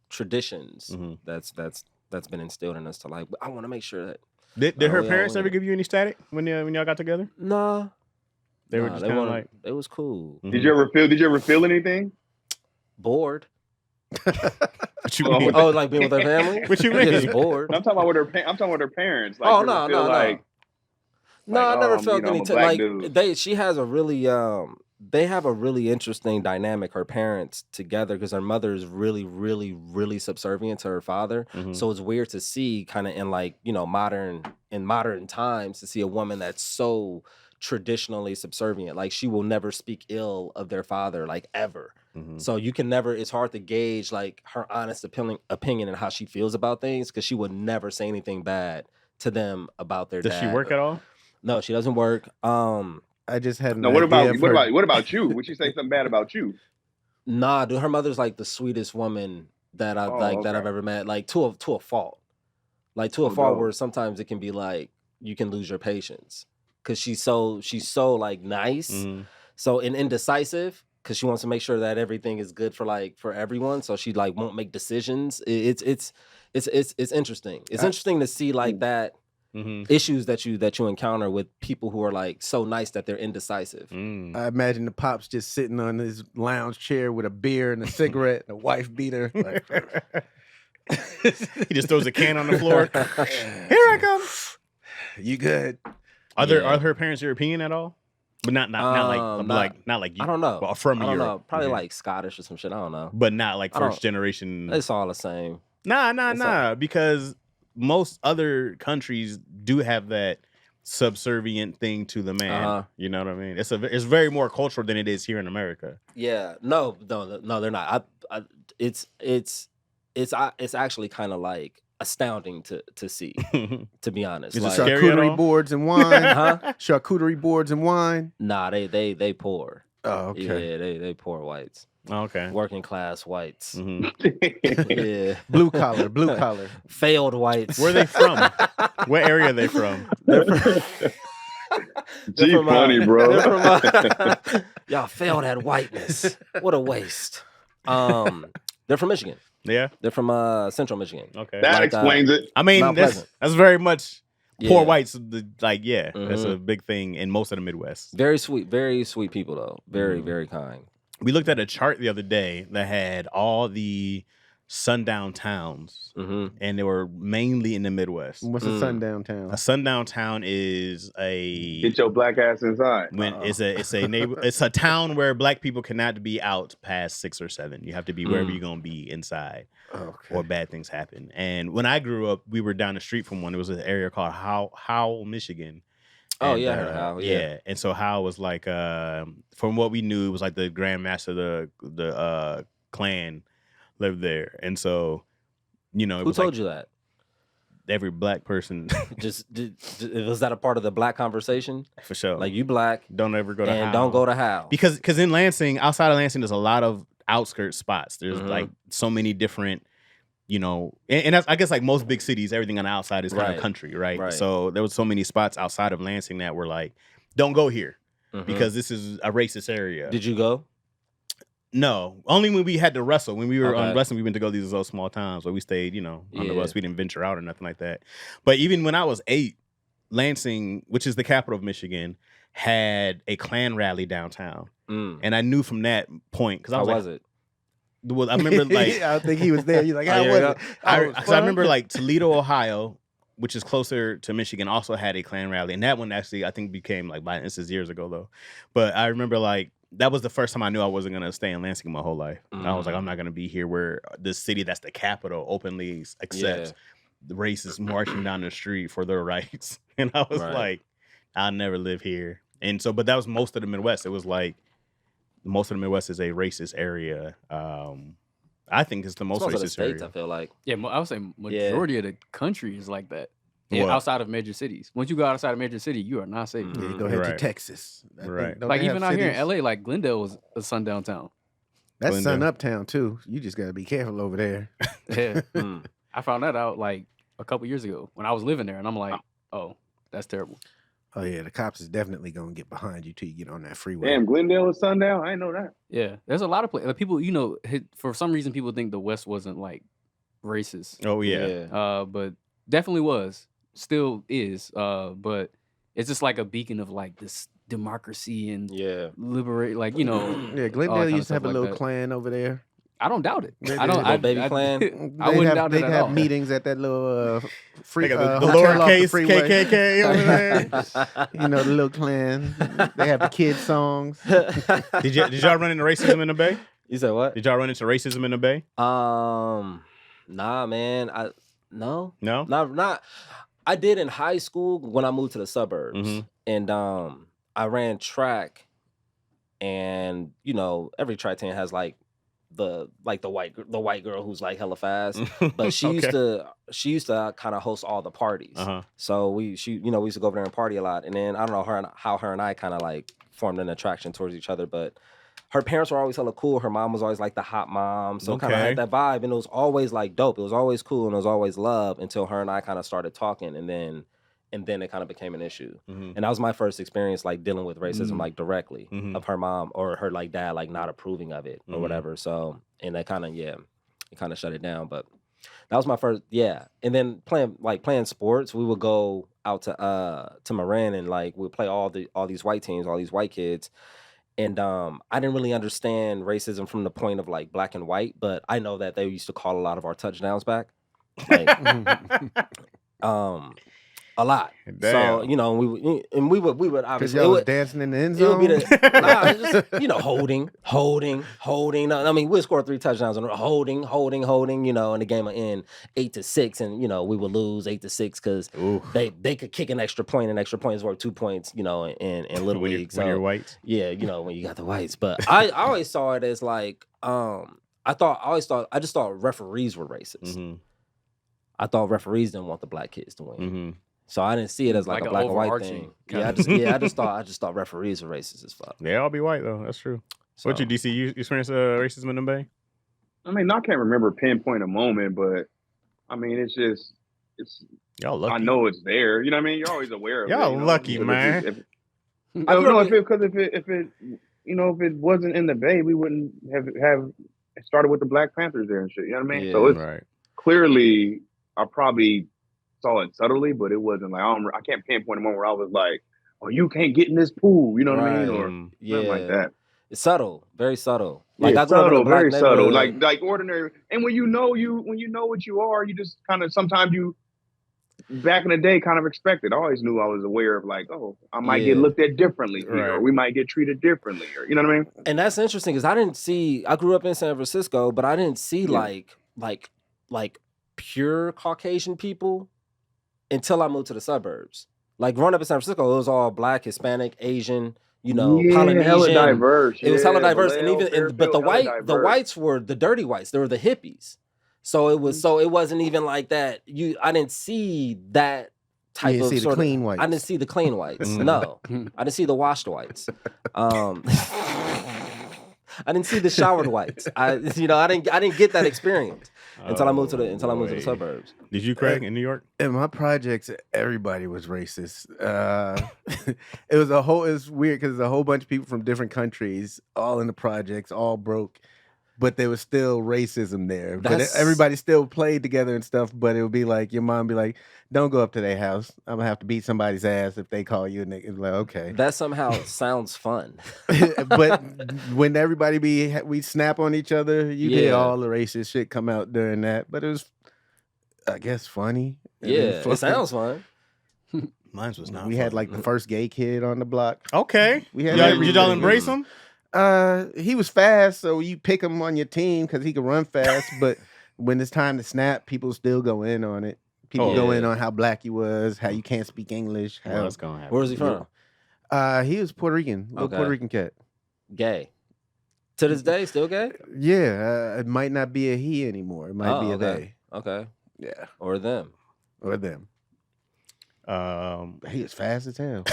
traditions that's been instilled in us to like. I want to make sure that. Did her parents ever give you any static when y'all got together? Nah. They were just kind of like. It was cool. Did you ever feel anything? Bored. What you mean? Oh, like being with her family? What you mean? Just bored. I'm talking about with her parents. Like, Oh no. No, I never felt I'm a anything. black Like dude. she has a really they have a really interesting dynamic, her parents together, because her mother is really, really, really subservient to her father. So it's weird to see kind of in like, you know, modern times to see a woman that's so traditionally subservient. Like she will never speak ill of their father, like ever. So you can never, it's hard to gauge like her honest opinion and how she feels about things, because she would never say anything bad to them about their dad. Does she work at all? No, she doesn't work. I just had No, what about you? Would she say something bad about you? Nah, dude, her mother's like the sweetest woman that that I've ever met. Like to a fault. Like to a fault where sometimes it can be like you can lose your patience. Cause she's so like nice. So indecisive, because she wants to make sure that everything is good for everyone. So she like won't make decisions. It's interesting. It's interesting to see like that issues that you encounter with people who are like so nice that they're indecisive. I imagine the pops just sitting on his lounge chair with a beer and a cigarette and a wife beater. Like, he just throws a can on the floor. Here I come. You good? Are her parents European at all? But not like you. I don't know. Well, from I don't Europe. know. Probably like Scottish or some shit. I don't know. But not like first generation. It's all the same. Nah. Because most other countries do have that subservient thing to the man. You know what I mean? It's very more cultural than it is here in America. Yeah. No, they're not. It's actually kind of like astounding to see, to be honest. Is like, it charcuterie boards and wine? Huh? Charcuterie boards and wine? Nah, they poor. Oh, okay. Yeah, they poor whites. Okay. Working class whites. Mm-hmm. Yeah. Blue collar. Failed whites. Where are they from? What area are they from? They're from Gee, funny, bro. They're from, y'all failed at whiteness. What a waste. They're from Michigan. Yeah. They're from Central Michigan. Okay. That explains it. I mean, Mount that's very much poor Yeah. whites. That's a big thing in most of the Midwest. Very sweet people though. Very, very kind. We looked at a chart the other day that had all the sundown towns, and they were mainly in the Midwest. What's a sundown town? A sundown town is Get your black ass inside. It's a town where black people cannot be out past 6 or 7. You have to be wherever you're gonna be inside, or bad things happen. And when I grew up, we were down the street from one. It was an area called Howell, Michigan. Oh, And, yeah, I heard of Howell, yeah. And so Howell was like, from what we knew, it was like the grandmaster of the clan lived there. And so, you know, Who told you that? every black person. Was that a part of the black conversation? For sure. Like, you black, don't ever go to and Howe. don't go to Howe. Because in Lansing, outside of Lansing, there's a lot of outskirt spots. There's like so many different, you know, and that's, I guess like most big cities, everything on the outside is kind of country, right? So there was so many spots outside of Lansing that were like, don't go here because this is a racist area. Did you go? No, only when we had to wrestle. When we were on wrestling, we went to go these little small towns where we stayed, you know, on the bus. We didn't venture out or nothing like that. But even when I was 8, Lansing, which is the capital of Michigan, had a Klan rally downtown. And I knew from that point, because I was was it? Well, I remember like I think he was there. You're like, how was it? Because I remember like Toledo, Ohio, which is closer to Michigan, also had a Klan rally, and that one actually I think became like this is years ago though. But I remember like that was the first time I knew I wasn't gonna stay in Lansing my whole life. I was like, I'm not gonna be here where this city that's the capital openly accepts the racists marching down the street for their rights, and I was like, I'll never live here. And so, but that was most of the Midwest. It was like most of the Midwest is a racist area. I think it's the most racist states, area. I feel like. Yeah, I would say majority of the country is like that. Yeah, outside of major cities. Once you go outside of major city, you are not safe. Yeah, you go ahead to Texas. Like even out here in LA, like Glendale was a sundown town. That's sun uptown too. You just got to be careful over there. Yeah. I found that out like a couple years ago when I was living there, and I'm like, oh, that's terrible. Oh yeah, the cops is definitely gonna get behind you till you get on that freeway. Damn, Glendale is sundown. I didn't know that. Yeah, there's a lot of places. People, you know, for some reason, people think the West wasn't like racist. Oh yeah. But definitely was. Still is, but it's just like a beacon of like this democracy and liberate, like, you know. Yeah, Glendale used to have a little Klan over there. I don't doubt it. They I don't. did. Baby Klan. I wouldn't doubt it They at have all. meetings at that little free the hotel off lowercase the freeway. KKK over there. You know, the little Klan. They have the kid songs. Did y'all run into racism in the Bay? You said what? Did y'all run into racism in the Bay? Nah, man. No. Not. I did in high school when I moved to the suburbs, and I ran track, and you know every track team has like the white girl who's like hella fast, but she used to kind of host all the parties. So we used to go over there and party a lot, and then I don't know how her and I kind of like formed an attraction towards each other, but her parents were always hella cool. Her mom was always like the hot mom. So kind of had that vibe. And it was always like dope. It was always cool and it was always love until her and I kind of started talking. And then it kind of became an issue. And that was my first experience like dealing with racism like directly of her mom or her like dad like not approving of it or whatever. So, and that kind of, it kind of shut it down. But that was my first, And then playing sports, we would go out to Marin and like we'd play all these white teams, all these white kids. And I didn't really understand racism from the point of like black and white, but I know that they used to call a lot of our touchdowns back. Like, a lot. Damn. So, you know, we would obviously y'all was dancing in the end zone. It would be just, you know, holding. I mean, we'd score 3 touchdowns and holding, you know, and the game would end 8-6, and you know, we would lose 8-6 because they could kick an extra point, and extra point is worth 2 points, you know, in little league. When you're white. Yeah, you know, when you got the whites. But I always saw it as like I just thought referees were racist. I thought referees didn't want the black kids to win. So I didn't see it as like a black and white thing. I just thought referees were racist as fuck. They all be white though. That's true. So, what you DC? You experienced racism in the Bay? I mean, I can't remember pinpoint a moment, but I mean, it's y'all lucky. I know it's there. You know what I mean? You're always aware of it. Y'all lucky, man. If it wasn't in the Bay, we wouldn't have started with the Black Panthers there and shit. You know what I mean? Yeah, so it's clearly, I probably saw it subtly, but it wasn't like I can't pinpoint a moment where I was like, "Oh, you can't get in this pool," you know what I mean, or something like that. It's subtle, very subtle. Like I subtle, very subtle. Like ordinary. And when you know what you are, you just kind of sometimes you. Back in the day, kind of expected. I always knew I was aware of like, oh, I might get looked at differently here, or we might get treated differently, or you know what I mean. And that's interesting because I grew up in San Francisco, but I didn't see like pure Caucasian people until I moved to the suburbs. Like growing up in San Francisco, it was all black, Hispanic, Asian, you know, Polynesian. Hella diverse. It was hella diverse, but the whites were the dirty whites. They were the hippies. So it wasn't even like that. I didn't see that type You of see the sort clean of. whites. I didn't see the clean whites. No, I didn't see the washed whites. I didn't see the showered whites. I didn't get that experience until I moved to the suburbs. Did you, Craig, in New York? In my projects, everybody was racist. It was weird because there's a whole bunch of people from different countries, all in the projects, all broke, but there was still racism there. But everybody still played together and stuff. But it would be like your mom be like, "Don't go up to their house. I'm gonna have to beat somebody's ass if they call you." And it's like, okay, That somehow sounds fun. but when everybody we snap on each other, you hear Yeah. all the racist shit come out during that. But it was, I guess, funny. And then Yeah, it flipped sounds fun. Mine was not. We had like the first gay kid on the block. Okay. We had Did everything. y'all embrace him? He was fast, so you pick him on your team because he could run fast. But when it's time to snap, people still go in on it. People go in on how black he was, how you can't speak English. How, What's going to happen? Where was he from? he was Puerto Rican, little Okay. Puerto Rican cat. Gay. To this day, still gay? Yeah, it might not be a he anymore. It might be a okay. they. Okay. Yeah, Or them. or them. He was fast as hell.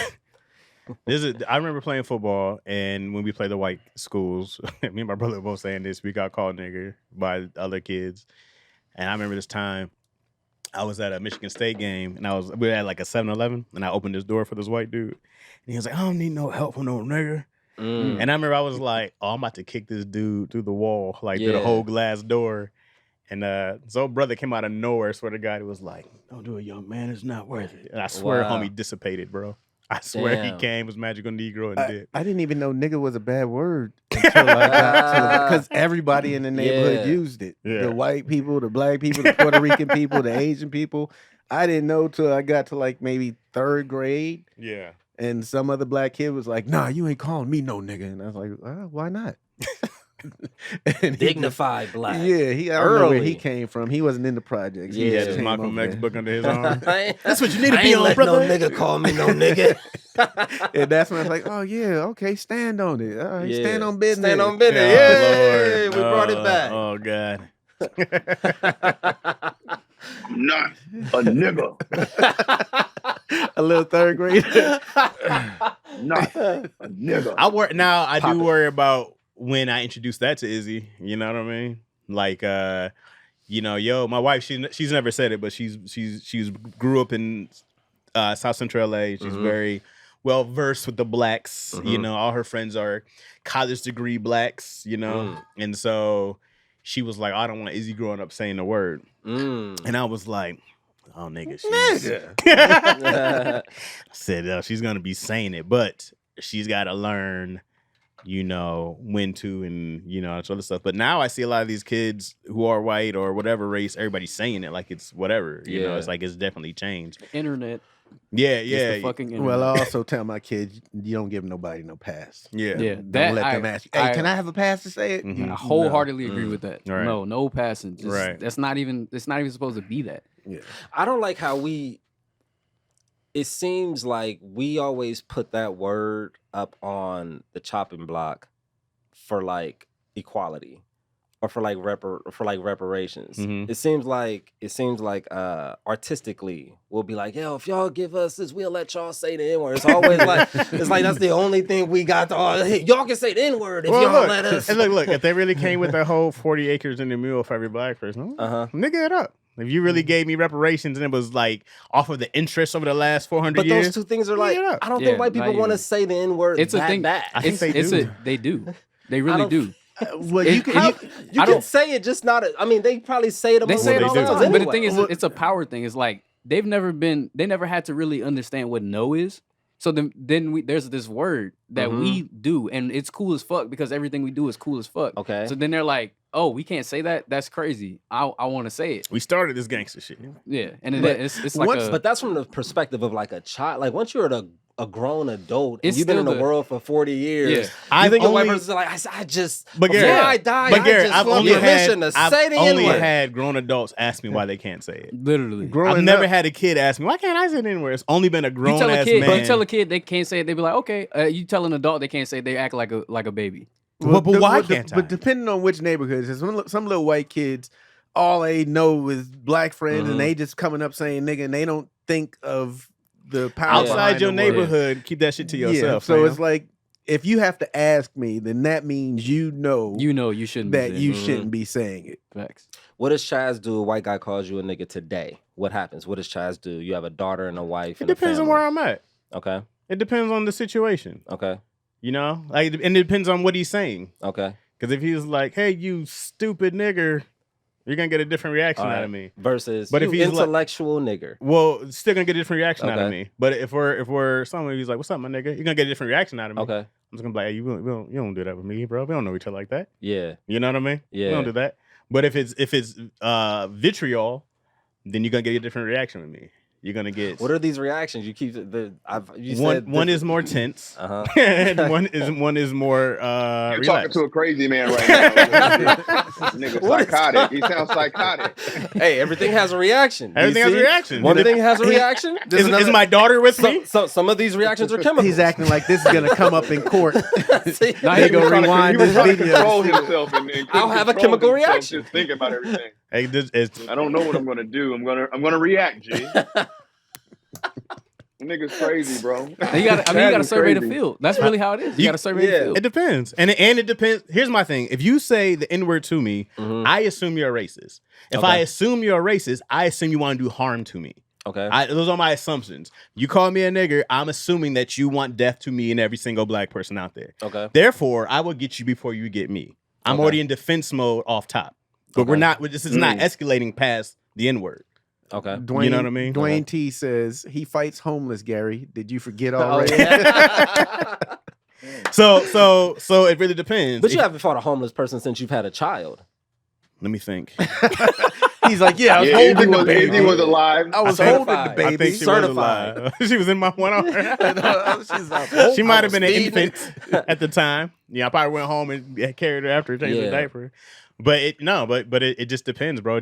I remember playing football, and when we played the white schools, me and my brother were both saying this. We got called nigger by other kids, and I remember this time I was at a Michigan State game, and we were at like a 7-Eleven, and I opened this door for this white dude, and he was like, "I don't need no help from no nigger." Mm. And I remember I was like, "Oh, I'm about to kick this dude through the wall, like through the Yeah. whole glass door." And so brother came out of nowhere. Swear to God, he was like, "Don't do it, young man. It's not worth it." And I swear, Wow. homie dissipated, bro. I swear Damn. he came, was magical Negro, and did. I didn't even know nigga was a bad word until I got to because everybody in the neighborhood Yeah. used it. Yeah. The white people, the black people, the Puerto Rican people, the Asian people. I didn't know till I got to like maybe 3rd grade, Yeah. and some other black kid was like, "Nah, you ain't calling me no nigga," and I was like, "Why not?" And he Dignified black. Yeah, I don't know where he Early. came from. He wasn't in the projects. He He had just his came Malcolm over X there. book under his arm. That's what you need to I be ain't on, let brother. No nigga call me no nigga. And that's when I was like, "Oh yeah, okay, stand on it. All right, Yeah. stand on business." Stand on business. Oh, Yeah, Lord. we brought it back. Oh, God. I'm not a nigga. A little 3rd grader. Not a nigga. I do worry about when I introduce that to Izzy. You know what I mean? Like, my wife, she's never said it, but she's grew up in South Central LA. She's very well versed with the blacks. You know, all her friends are college degree blacks, and so she was like, "I don't want Izzy growing up saying the word." And I was like, "Oh, nigga, I said she's gonna be saying it, but she's got to learn, when to, and that other stuff." But now I see a lot of these kids who are white or whatever race, everybody's saying it like it's whatever. You know, it's like it's definitely changed. Internet. Yeah, It's yeah, the fucking internet. Well, I also tell my kids, you don't give nobody no pass. yeah. yeah, Don't that let them ask you, "Hey, can I have a pass to say it?" Mhm. I wholeheartedly agree with that. Right. No passing. Just, Right. It's not even supposed to be that. Yeah. I don't like how it seems like we always put that word up on the chopping block for like equality or for like reparations. Mhm. It seems like artistically we'll be like, "Yo, if y'all give us this, we'll let y'all say the N-word." It's always like that's the only thing we got to hey, y'all can say the N-word if y'all let us. And look, if they really came with the whole 40 acres in the mule for every black person, nigga it up. If you really gave me reparations and it was like off of the interest over the last 400 But years. those two things are like, it up. I don't Yeah, think white people not want to even. say the N-word It's a thing. bad. I think they do. They do. They really don't- do. Well, It- you can. How, you I can don't- say it, just not. I mean, they probably say it. They Among say it they all do. the time. anyway. But the thing is, it's a power thing. It's like they never had to really understand what no is. So then there's this word that we do, and it's cool as fuck because everything we do is cool as fuck. Okay. So then they're like, "Oh, we can't say that. That's crazy. I want to say it." We started this gangster shit. Yeah, and But it's like but that's from the perspective of like a child. Like once you're a grown adult and It's you've been in still the the- world for 40 years, Yeah. you I've think a white only- person's like, I just, But before Garrett, I die, But I Garrett, just I've want only permission to say the only N-word. had grown adults ask me why they can't say it. literally. I've never had a kid ask me, why can't I say it anywhere? It's only been a You grown tell a ass kid, man. you tell a kid they can't say it. They be like, "Okay." You tell an adult they can't say it, they act like a baby. But why can't I? But depending on which neighborhoods, some little white kids all they know is black friends, and they just coming up saying nigga, and they don't think of the power outside your behind the word. neighborhood. Keep that shit to yourself. So fam. it's like if you have to ask me, then that means you know you shouldn't that be you saying shouldn't be saying it. facts. What does Chaz do? A white guy calls you a nigga today. What happens? What does Chaz do? You have a daughter and a wife. It and depends a on family. where I'm at. Okay. It depends on the situation. Okay. You know, like, and it depends on what he's saying. Okay. Because if he's like, "Hey, you stupid nigger," you're gonna get a different reaction All out right. of me. Versus, But you if he's like- intellectual nigger. Well, still gonna get a different reaction out of Okay. me. But if we're someone who's like, "What's up, my nigga?" You're gonna get a different reaction out of me. Okay. I'm just gonna be like, "Hey, you don't do that with me, bro. We don't know each other like that." Yeah. You know what I mean? Yeah. We don't do that. But if it's vitriol, then you're gonna get a different reaction with me. You're gonna get What are these reactions? You keep one is more tense, Uh-huh. and one is more You're relaxed. talking to a crazy man right now. Nigga What is psychotic. He sounds psychotic. Hey, everything has a reaction. You Everything has a see? reaction. One Is it- thing has a reaction. Is my daughter with me? So some of these reactions are chemical. He's acting like this is gonna come up in court. See? Now He he go gonna rewind He was this trying to video. control himself and I'll have a control chemical himself reaction. Just thinking about everything. Hey, I don't know what I'm gonna do. I'm gonna react, G. Nigga's crazy, bro. you gotta survey the Crazy. field. That's really how it is. You gotta survey the field. It depends, and it depends. Here's my thing: if you say the N-word to me, I assume you're a racist. If I assume you're a racist, I assume you want to do harm to me. Okay. Those are my assumptions. You call me a nigger, I'm assuming that you want death to me and every single black person out there. Okay. Therefore, I will get you before you get me. I'm Okay. already in defense mode off top, but this is not escalating past the N-word. Okay. Dwayne, You know what I mean? Dwayne T says he fights homeless. Gary, did you forget Oh, already? yeah. So it really depends. But you haven't fought a homeless person since you've had a child. Let me think. He's like, yeah, I was Yeah, holding the baby. Izzy was alive. I was Certified. holding the I baby. think she Certified. was alive. She was in my one arm. She's She might have been an feeding infant at the time. Yeah, I probably went home and carried her after changed Yeah. her diaper. But it just depends, bro.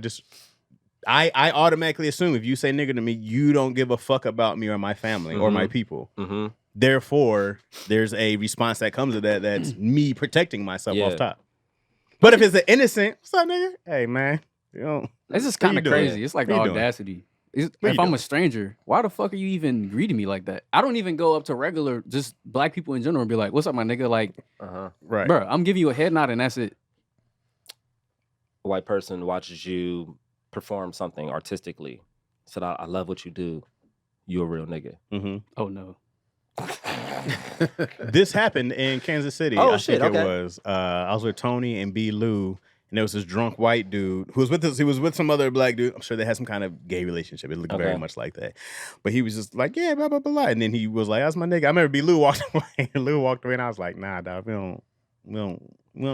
I automatically assume if you say nigger to me, you don't give a fuck about me or my family or my people. Mm-hmm. Therefore, there's a response that comes to that. That's me protecting myself Yeah. off top. But if it's an innocent, what's up, nigga? Hey, man. You know, This is What you kind of doing? crazy. It's like What the you doing? audacity. What If you I'm doing? a stranger, why the fuck are you even greeting me like that? I don't even go up to regular, just black people in general and be like, "What's up, my nigga?" Like, Uh-huh. right. bro, I'm giving you a head nod and that's it. A white person watches you perform something artistically. Said, I love what you do. You a real nigga. Mm-hmm. Oh no. This happened in Kansas City. Oh, I shit, think okay. it was. I was with Tony and B. Lou, and there was this drunk white dude who was with us. He was with some other black dude. I'm sure they had some kind of gay relationship. It looked very Okay. much like that. But he was just like, yeah, blah, blah, blah, blah. And then he was like, that's my nigga. I remember B. Lou walked away. And Lou walked away, and I was like, nah, dog, we don't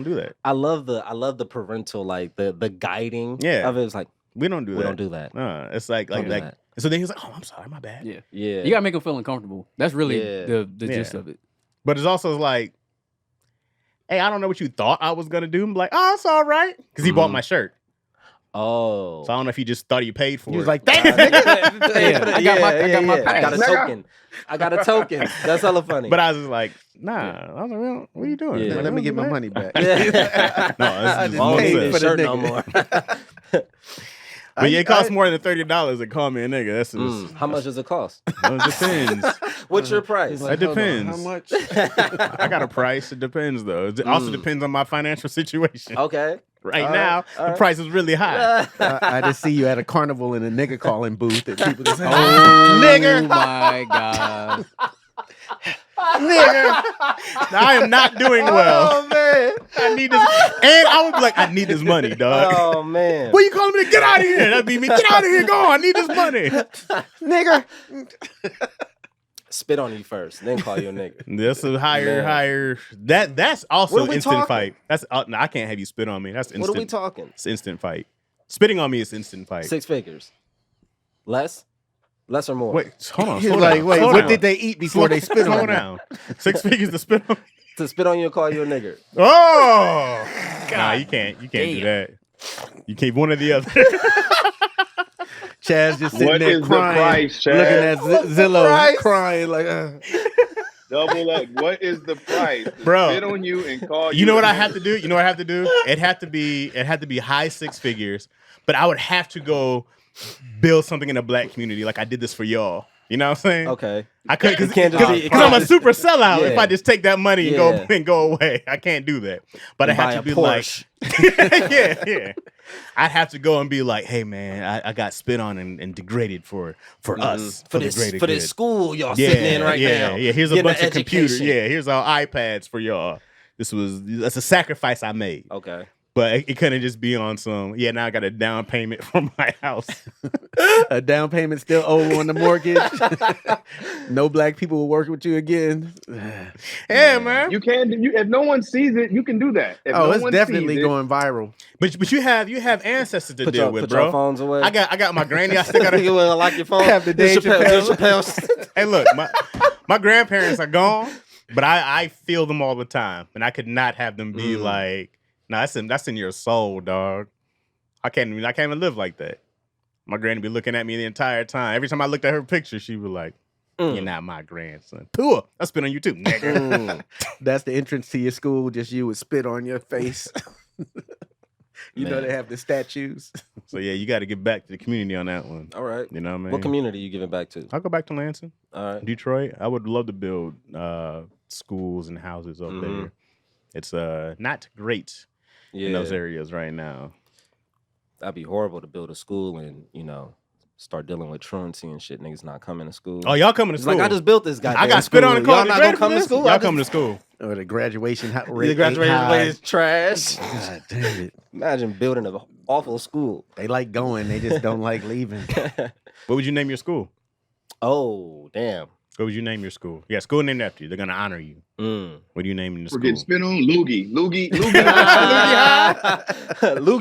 do that. I love the parental, like the guiding Yeah. of it. It's like, We don't do we that. don't do that. It's like Don't do like. that. So then he was like, oh, I'm sorry, my bad. Yeah. Yeah. You gotta make them feel uncomfortable. That's really Yeah. the gist Yeah. of it. But it's also like, hey, I don't know what you thought I was gonna do. I'm like, oh, it's all right, because he bought my shirt. Oh. So I don't know if he just thought he paid for He it. was like, Yeah, thanks. I got my I got a pass. token. I got a token. That's hella funny. But I was just like, nah. I was like, well, what are you doing? Yeah. Like, Let me don't get do my that. money back. Yeah. No, I this is just Won't paid need bullshit. this for the shirt no nigga. more. But yeah, it costs more than $30 to call me a nigga. That's just, How much does it cost? Well, it depends. What's your price? It depends. How much? I got a price. It depends though. It also depends on my financial situation. Okay. Right All now, right, all the right. price is really high. I just see you at a carnival in a nigga calling booth and people just Oh nigger, my god. nigger. I am not doing well. Oh man. I need this, and I would be like, I need this money, dog. Oh man. What you calling me? Get out of here! That'd be me. Get out of here! Go on! I need this money. Nigger. Spit on you first, then call you a nigga. That's a Man. higher. That's also What are we instant talking? fight. That's no, I can't have you spit on me. That's instant. What are we talking? It's instant fight. Spitting on me is instant fight. 6 figures. Less? Less or more? Wait, hold on. He's slow like, down, wait, slow what down. did they eat before they spit Slow on you? down. 6 figures to spit on me. To spit on you and call you a nigger. Oh, nah, you can't do damn. that. You can't one or the other. Chaz just sitting What there is the crying, price, Chaz? looking at Zillow, price? crying like, Double up. What is the price? Bro, Spit on you and call you. You know what a I have to do? You know what I have to do? It had to be high six figures, but I would have to go build something in the black community. Like I did this for y'all. You know what I'm saying? Okay. I couldn't It can't just be- because I'm a super sellout. Yeah. If I just take that money and Yeah. go away, I can't do that. But I And buy have to a be Porsche. like, yeah. I'd have to go and be like, hey man, I got spit on and degraded for us for the this greater for this good. school y'all sitting in right now. Yeah, here's a Getting bunch an of computers. education. Yeah, here's our iPads for y'all. That's a sacrifice I made. Okay. But it couldn't just be on some, now I got a down payment for my house. A down payment still owed on the mortgage. No black people will work with you again. Yeah, man. You can. If no one sees it, you can do that. If Oh, no it's one definitely sees it, going viral. But you have ancestors to deal with, put bro. your phones away. I got my granny. I still got You wanna lock your phone. Have the Dave Dave Chappelle. Chappelle. Hey, look, my grandparents are gone, but I feel them all the time, and I could not have them be like, "No, that's in your soul, dog." I can't even live like that. My granny be looking at me the entire time. Every time I looked at her picture, she was like, "You're not my grandson." Pooh, I spit on you too, nigga. That's the entrance to your school. Just you would spit on your face. You know Man. they have the statues. So yeah, you got to get back to the community on that one. All right. You know what I mean? What community you giving back to? I'll go back to Lansing, All right. Detroit. I would love to build schools and houses up there. It's not great Yeah. in those areas right now. That'd be horrible to build a school and, start dealing with truancy and shit. Niggas not coming to school. Oh, y'all coming to It's school? like I just built this guy. I got spit on and called Y'all not gonna come to school. Y'all coming to school? Or the graduation rate. The graduation ain't rate high. is trash. God damn it. Imagine building an awful school. They like going. They just don't like leaving. What would you name your school? Oh, damn. What would you name your school? Yeah, school named after you. They're gonna honor you. What do you name the we're school? getting spit on. Loogie. Loogie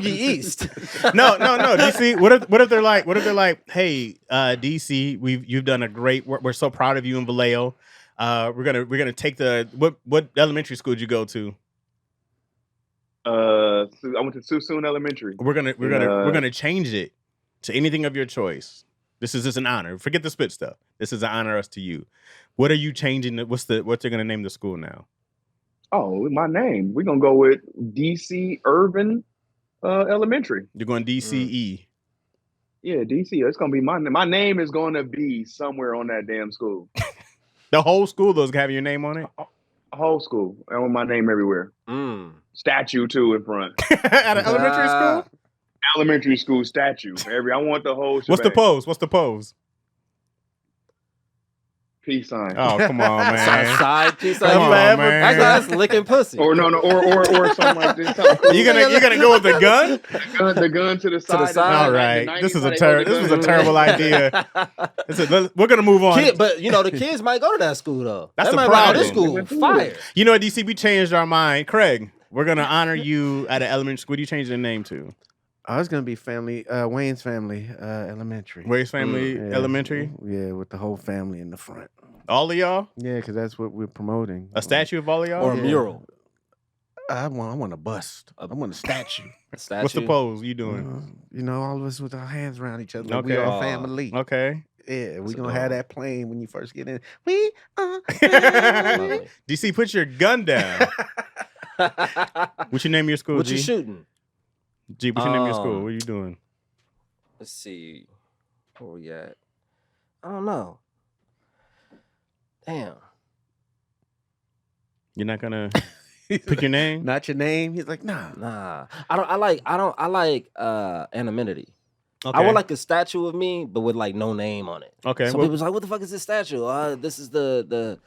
East. No. DC. What if they're like, hey, DC, you've done a great work. We're so proud of you in Vallejo. We're gonna take the what elementary school did you go to? I went to Susoon Elementary. We're gonna change it to anything of your choice. This is just an honor. Forget the spit stuff. This is an honor us to you. What are you changing? What they're gonna name the school now? Oh, my name. We're gonna go with DC Urban Elementary. You're going DCE. Yeah, DC. It's gonna be my name. My name is gonna be somewhere on that damn school. The whole school though is having your name on it. Whole school. I want my name everywhere. Statue too in front. At an elementary school. Elementary school statue. I want the whole. What's the pose? What's the pose? Peace sign. Oh, come on, man. Side piece. Come on, man. That's licking pussy. Or or something like this. Something cool. You're gonna go with the gun? The gun to the side. All right. This was a terrible idea. We're gonna move on. But the kids might go to that school though. That's They the might be like, problem. this school fire. You know what, DC? We changed our mind. Craig, we're gonna honor you at an elementary school. What do you change the name to? Oh, it's gonna be Wayne's Family Elementary. Wayne's Family Elementary? Yeah, with the whole family in the front. All of y'all? Yeah, because that's what we're promoting. A statue of all of y'all? Or a mural. I want a bust. I want a statue. Statue. What's the pose you doing? All of us with our hands around each other. Like Okay. we are family. Okay. Yeah, we're gonna adorable. have that playing when you first get in. We are Lovely. DC, put your gun down. What you name your school, What G? you shooting? G, what you name your school? What are you doing? Let's see. Where we at? I don't know. Damn. You're not gonna pick your name? not your name. He's like, nah. Nah. I like anonymity. Okay. I would like a statue of me, but with like no name on it. Okay. Some well, people's like, what the fuck is this statue? This is the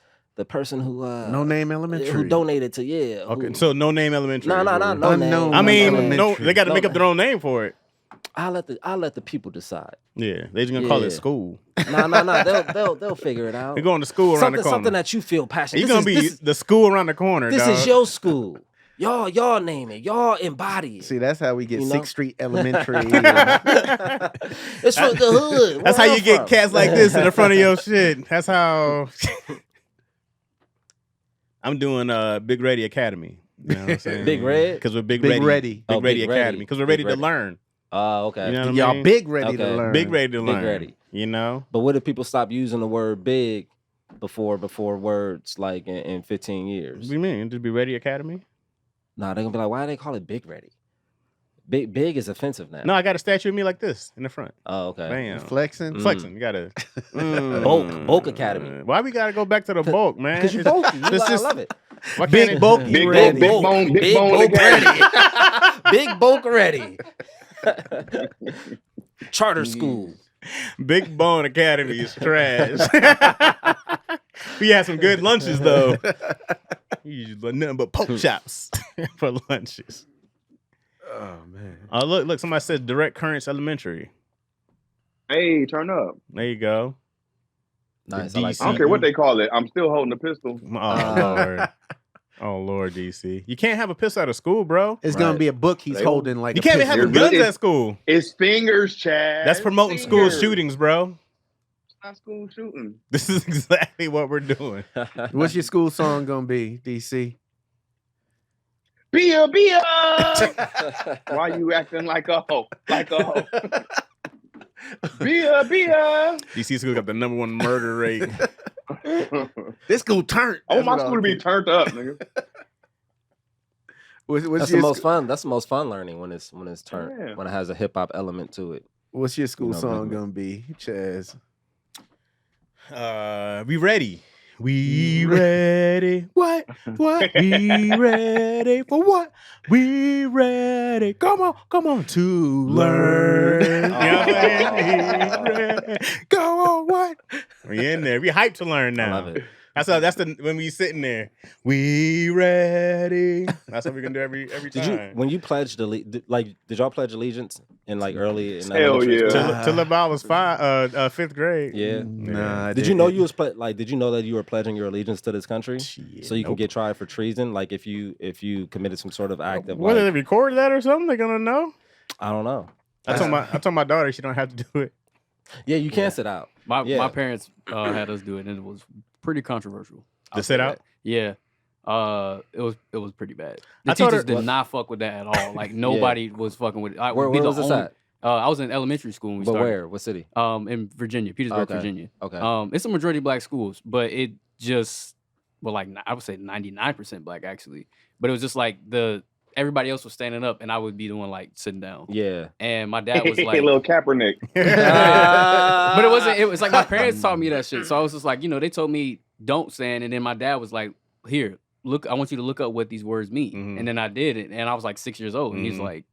person who No Name Elementary. who donated to okay. who- So no name elementary. No, no, no Unknown name. I mean, Elementary. no, they got to No. make up their own name for it. I'll let the people decide. Yeah, they just gonna call it Yeah. school. No. They'll figure it out. They're going to school around the corner. Something that you feel passionate. You're gonna be the school around the corner. This dog. is your school. Y'all name it. Y'all embody it. See, that's how we get You know? 6th Street Elementary. It's from the hood. That's Where how I'm you get from. cats like this in the front of your shit. That's how. I'm doing Big Ready Academy. You know what I'm saying? Big Red? Because we're Big, Big Ready. Ready. Big Oh, Ready Big Academy. Ready. Because we're Big ready to Ready. learn. Okay. You know what I Y'all mean? big ready Okay. to learn. Big ready to Big learn. ready. You know? But what if people stop using the word big before words like in 15 What years. do you mean? Just be Ready Academy? Nah, they're gonna be like, why do they call it Big Ready? Big is offensive now. No, I got a statue of me like this in the front. Oh, okay. Bam. Flexing. Flexing. You gotta Bulk Academy. Why we gotta go back to the bulk, man? Because you bulky. This I is- love it. Why can't Big it- bulky Big ready. bone bulk Academy. ready. Big bulk ready. Charter school. Big Bone Academy is trash. We had some good lunches though. You just nothing but pork chops for lunches. Oh man. Oh look! Somebody said Direct Currents Elementary. Hey, turn up. There you go. Nice. I like DC. I don't care what they call it. I'm still holding the pistol. Oh Lord. Oh Lord, DC. You can't have a pistol out of school, bro. It's gonna Right. be a book he's They- holding like You a can't be pistol. having You're guns good. at school. It's fingers, Chad. That's promoting school Fingers. shootings, bro. It's not school shooting. This is exactly what we're doing. What's your school song gonna be, DC? Bia. Why you acting like a hoe? Like a hoe. Bia. DC school got the #1 murder rate. This school turned. I want my school to be turned up, nigga. What's That's your the most fun. That's the most fun learning when it's turned Yeah. when it has a hip hop element to it. What's your school You know, song man. gonna be, Chaz? We ready. We ready. What? We ready for what? We ready. Come on to learn. You know what I'm saying? We ready. Go on, what? We in there. We hyped to learn I now. love it. That's the when we sitting there. We ready. That's what we're gonna do every Did you time. when you pledged did y'all pledge allegiance in like early in Hell elementary yeah. school? Till about was 5th grade. Yeah. Nah. I Did you know didn't. you was did you know that you were pledging your allegiance to this country? Shit, So you can nope. get tried for treason, like if you committed some sort of act of Whether they like, record that or something, they're gonna know. I don't know. I told my daughter she don't have to do it. Yeah, you can't sit out. My Yeah. parents had us do it, and it was pretty controversial. To sit out? Yeah. It was pretty bad. The I told teachers her- did not fuck with that at all. Like nobody was fucking with it. I Where would be the was this only- at? I was in elementary school when we But started. where? What city? In Virginia, Petersburg, Okay. Virginia. Okay. It's a majority black schools, but it just I would say 99% black actually. But it was just like everybody else was standing up, and I would be the one like sitting down. Yeah. And my dad was like, little Kaepernick. but it wasn't. It was like my parents taught me that shit. So I was just like, they told me don't stand, and then my dad was like, "Here, look. I want you to look up what these words mean." Mhm. And then I did it, and I was like 6 years old, and he's Mhm. like,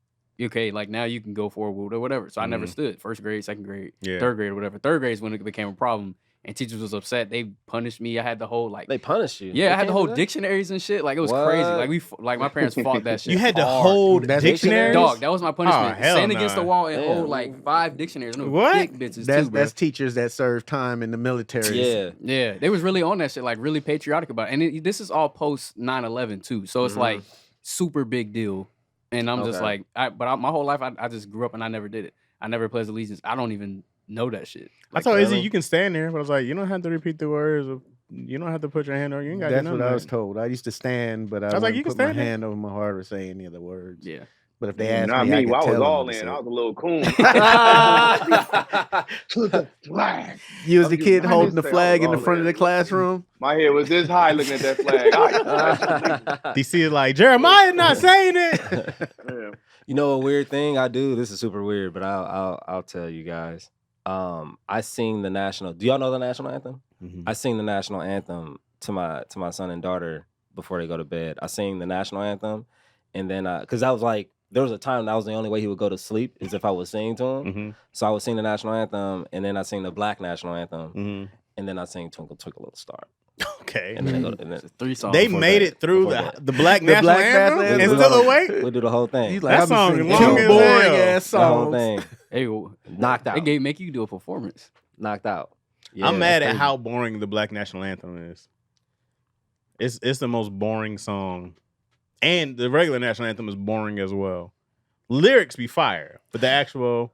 "Okay, like now you can go forward or whatever." So I never Mhm. stood. First grade, second grade, Yeah. third grade, or whatever. Third grade is when it became a problem, and teachers was upset. They punished me. I had the whole like. They punished you. Yeah, They I had the can't whole do that? dictionaries and shit. Like it was crazy. What? Like my parents fought that shit. You had to hard. hold That's dictionaries. Dog, that was my punishment. hell Stand against the nah. wall and Damn. hold like 5 dictionaries. And What? Big bitches That's too, bro. that's teachers that serve time in the military. Yeah. Yeah, they was really on that shit, like really patriotic about it. And this is all post 9/11 too, so it's Mhm. like super big deal. And I'm just Okay. like, my whole life I just grew up and I never did it. I never pledged allegiance. I don't even know that shit. I Like, told Izzy really? you can stand there, but I was like, you don't have to repeat the words. You don't have to put your hand on. You ain't got to do That's none what of I was that. told. I used to stand, but I was like, wouldn't you can put my stand there. hand over my heart or say any of the words. Yeah, But if they asked Not me, I me. could Well, I was tell them all what to in. say. I was a little coon. Yeah. To the flag. You was the I'm kid just- holding the I flag was in the all front of in. the classroom. My head was this high looking at that flag. DC is like Jeremiah not saying it. Yeah. You know a weird thing I do? This is super weird, but I'll tell you guys. I sing the national. Do y'all know the national anthem? Mhm. I sing the national anthem to my son and daughter before they go to bed. I sing the national anthem, and then because I was like, there was a time that was the only way he would go to sleep is if I was singing to him. Mhm. So I would sing the national anthem, and then I sing the black national anthem, Mhm. and then I sing Twinkle Twinkle Little Star. Okay. And then they go. And then 3 songs. They before made bed. it through Before the bed. black The national black anthem national and anthem. still awake. we do the whole thing. He's That like, I've been song singing long two as boring hell. ass The whole songs. thing. Hey, Knocked out. they make you do a performance. Knocked out. Yeah, I'm mad that's at crazy. how boring the black national anthem is. It's the most boring song, and the regular national anthem is boring as well. Lyrics be fire, but the actual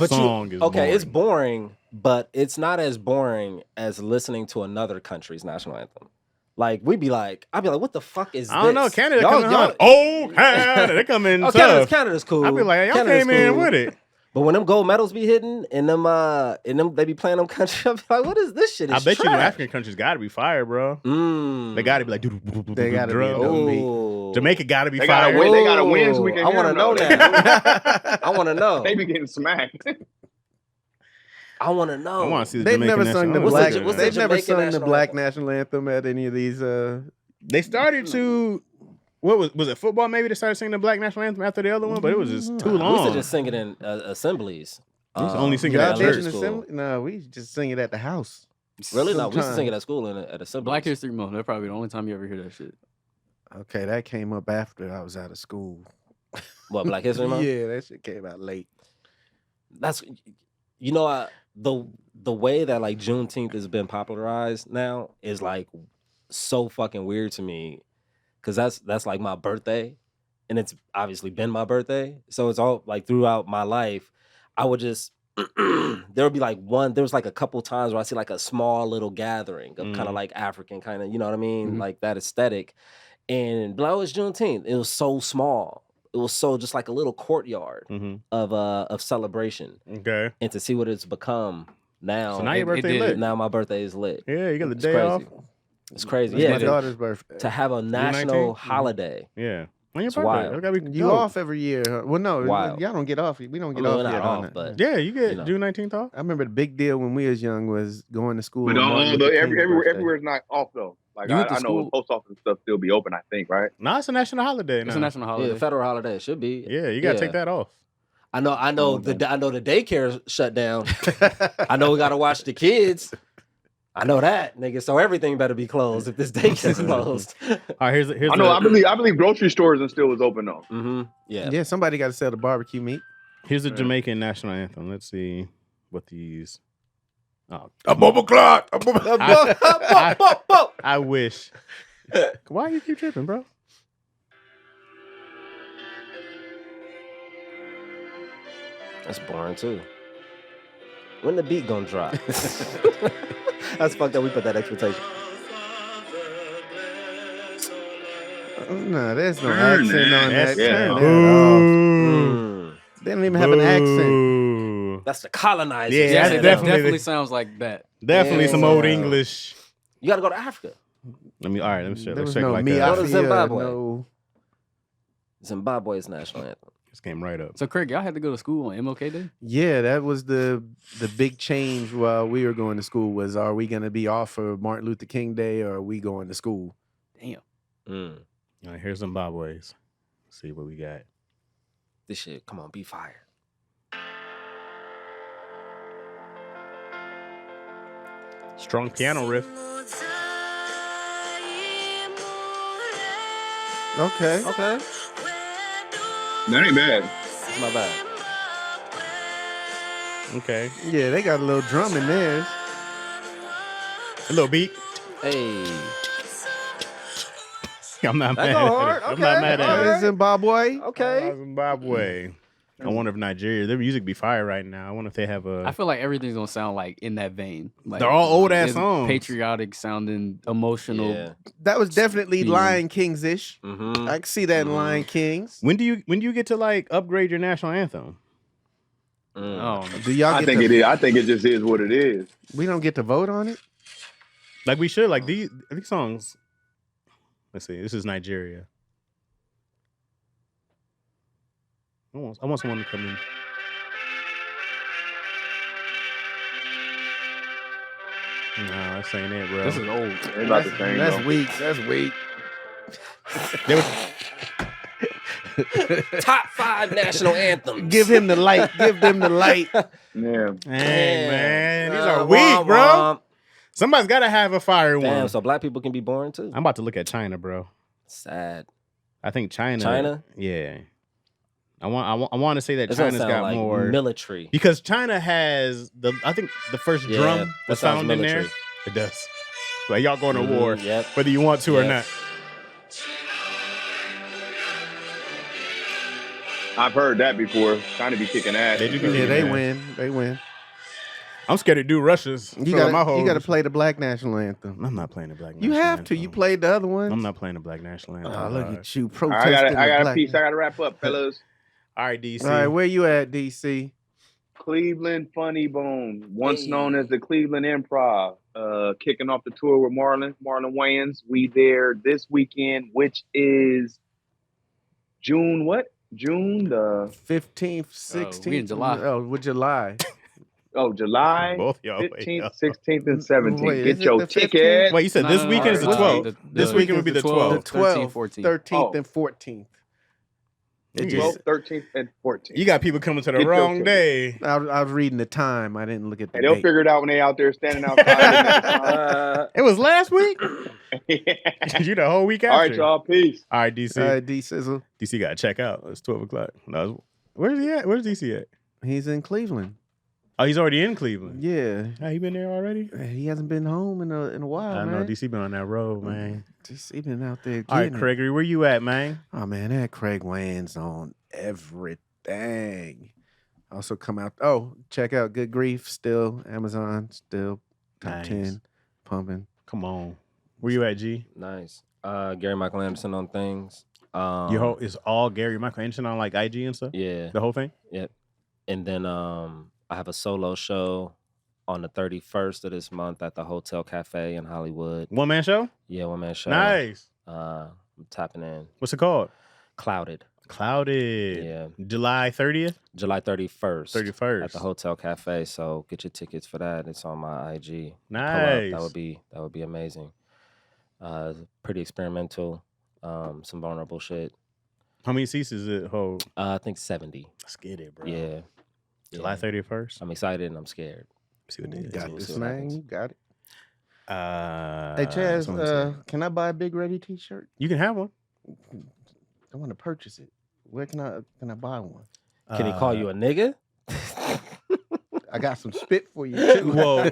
song is okay. boring. It's boring, but it's not as boring as listening to another country's national anthem. Like I'd be like, what the fuck is this? I don't know. Canada Y'all- coming y'all- hard. Oh, Canada, they come in Oh, tough. Canada's cool. I'd be like, y'all Canada's came in cool. with it. But when them gold medals be hitting and them they be playing them country, I be like, what is this shit? I It's bet you the trash. African countries got to be fire, bro. They got to be like, They gotta be Ooh. Jamaica got to be They fire. gotta win. They gotta win so we can I hear want to them, know though. that. I want to know. They be getting smacked. I want to know. I want to see the They've Jamaican never sung the national black. anthem. what's the They've never Jamaican sung the national black anthem? national anthem at any of these. They started to. What was it? Football? Maybe they started singing the black national anthem after the other one, but it was just too We used long. to just sing it in assemblies. We used to only sing it Y'all at did church. in school. assembly? No, we just sing it at the house. Really? No, we used to Sometime. sing it at school and at assemblies. Black History Month. That's probably the only time you ever hear that shit. Okay, that came up after I was out of school. What, Black History Month? Yeah, that shit came out late. That's the way that like Juneteenth has been popularized now is like so fucking weird to me, because that's like my birthday, and it's obviously been my birthday, so it's all like throughout my life I would just there would be like there was like a couple times where I see like a small little gathering of kind of like African kind of, you know what I mean, like that aesthetic, and but it's Juneteenth. It was so small. It was so just like a little courtyard of celebration. Okay. And to see what it's become now. So now your birthday did. lit. Now my birthday is lit. Yeah, you got the It's day crazy. off. It's crazy. It's Yeah, my to, daughter's birthday. to have a national holiday. Yeah. On your It's birthday. wild. That gotta be You dope. off every year? Huh? Well, no, Wild. y'all don't get off. We don't get I mean, off we're yet not on off, that. but Yeah, you get you know. June 19th off. I remember the big deal when we was young was going to school. But on Martin Luther King's birthday. everywhere's not off though. Like You went to I know school- post office and stuff still be open. I think, right? No, it's a national holiday It's now. a national holiday. Yeah, federal holiday. It should be. Yeah, you gotta take that off. I know Okay. the daycare shut down. I know we gotta watch the kids. I know that, nigga. So everything better be closed if this daycare's closed. All right, here's I know. I believe grocery stores and still is open though. Yeah. Yeah, somebody got to sell the barbecue meat. here's the Jamaican national anthem. Let's see what these. Oh, A bubble clock. A bubble. I wish. Why you keep tripping, bro? That's boring too. When the beat gonna drop? That's fucked up. We put that expectation. No, there's no Turn accent on That's that. Turn that off. Boo. They don't even have an accent. Boo. That's the colonizer. Yeah, Yeah, that's that definitely- definitely sounds like that. Definitely some Yeah. old English. You gotta go to Africa. Let me There check was like no that. me. Go to Zimbabwe. No. Zimbabwe's national anthem. This came right up. So Craig, y'all had to go to school on MLK Day? Yeah, that was the big change while we were going to school was, are we going to be off for Martin Luther King Day or are we going to school? Damn. Mm. All right, here's Zimbabwe's. Let's see what we got. This shit, come on, be fired. Strong piano riff. Okay. Okay, That ain't bad. it's not bad. Okay. Yeah, they got a little drum in theirs. A little beat. Hey, I'm not That mad go at hard. it. I'm Okay, not mad at alright. it. Zimbabwe. okay. Zimbabwe. I wonder if Nigeria, their music be fire right now. I wonder if they have I a. feel like everything's gonna sound like in that vein. Like They're all old ass it's songs. patriotic sounding, emotional. Yeah. That was definitely Speed. Lion Kings-ish. Mm-hmm. I can see that in Mhm. Lion Kings. When do you get to like upgrade your national anthem? Oh, Do y'all I get think to, it is. I think it just is what it is. we don't get to vote on it? Like we should. Like these songs. Let's see. This is Nigeria. I want someone to come in. No, that's ain't it, bro. this is old. It's about the same. That's though. weak. That's weak. They was- Top 5 national anthems. Give him the light. Give them the light. Yeah. Hey, man. These are Womp weak, bro. womp. Somebody's got to have a fire Damn, one. so black people can be boring too. I'm about to look at China, bro. Sad. I think China. China? Yeah. I want to say that It's gonna China's sound got like more military. because China has I think the first Yeah, drum that was sounds found in there. military. It does. Like y'all going to Mhm, war, Yep. whether you want to or Yep. not. I've heard that before. Trying to be kicking ass. They do be Yeah, kicking they ass. win. They win. I'm scared to do Russia's. You Fill up my got to holes. play the black national anthem. I'm not playing the black. You national have to. anthem. You played the other ones. I'm not playing the black national anthem. Oh, look dog. at you I protesting. got the a black- piece. I got to wrap up, fellas. All right, DC. All right, where you at, DC? Cleveland Funny Bone, once known as the Cleveland Improv, kicking off the tour with Marlon Wayans. We there this weekend, which is June what? June the 15th, 16th. we in July. Oh, with July. July Both y'all. 15th, 16th, and 17th. Wait, Get is it your the 15th? ticket. Wait, you said this No, weekend is the no, 12th. This weekend would be the 12th. 13th, 12th, 14th. 13th, and 14th. It Yeah. 12th, just, 13th, and 14th. You got people coming to the Get your wrong ticket. day. I was reading the time. I didn't look at the And they'll date. figure it out when they out there standing outside. It was last week. Yeah. You the whole week All after. right, y'all. Peace. All right, DC. D-Sizzle. DC got to check out. It's 12 o'clock. No, where's he at? Where's DC at? He's in Cleveland. Oh, he's already in Cleveland. Yeah. Oh, he been there already? He hasn't been home in a while, I man. know DC been on that road, man. He been out there All right, getting it. Gregory, where you at, man? Oh, man, that Craig Wayne's on everything. Also come out. Oh, check out Good Grief. Still Amazon. Still top Nice. 10. Pumping. Come on. Where you at, G? Nice. Gary Michael Anderson on things. Your whole is all Gary Michael Anderson on like IG and stuff? Yeah. The whole thing? Yep. And then I have a solo show on the 31st of this month at the Hotel Cafe in Hollywood. One man show? Yeah, one man show. Nice. I'm tapping in. What's it called? Clouded. Clouded. Yeah. July 30th? July 31st. 31st. At the Hotel Cafe. So get your tickets for that. It's on my IG. Pull up. Nice. That would be amazing. Pretty experimental. Some vulnerable shit. How many seats does it hold? I think 70. Let's get it, bro. Yeah. July 31st. I'm excited and I'm scared. See what they You do. got We'll this, see what man. happens. You got it. That's Hey, what I'm saying. Chaz, can I buy a Big Ready t-shirt? You can have one. I want to purchase it. Where can I buy one? Can he call you a nigga? I got some spit for you too. Well,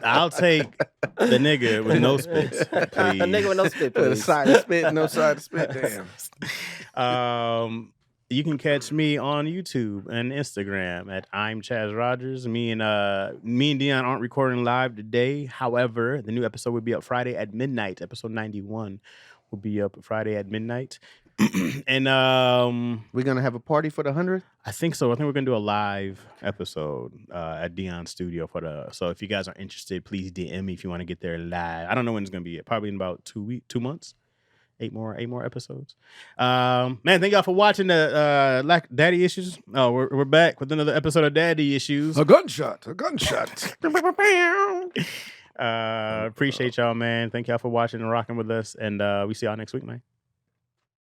I'll take the nigga with no spits, please. A nigga with no spit, A please. side of spit, no side of spit. Damn. You can catch me on YouTube and Instagram at I'm Chaz Rogers. Me and Dion aren't recording live today. However, the new episode will be up Friday at midnight. Episode 91 will be up Friday at midnight. And We're gonna have a party for the 100th. I think so. I think we're gonna do a live episode at Dion's studio so if you guys are interested, please DM me if you want to get there live. I don't know when it's gonna be. Probably in about 2 months. 8 more episodes. Man, thank y'all for watching the Daddy Issues. Oh, we're back with another episode of Daddy Issues. A gunshot. Appreciate y'all, man. Thank y'all for watching and rocking with us, and we see y'all next week, man.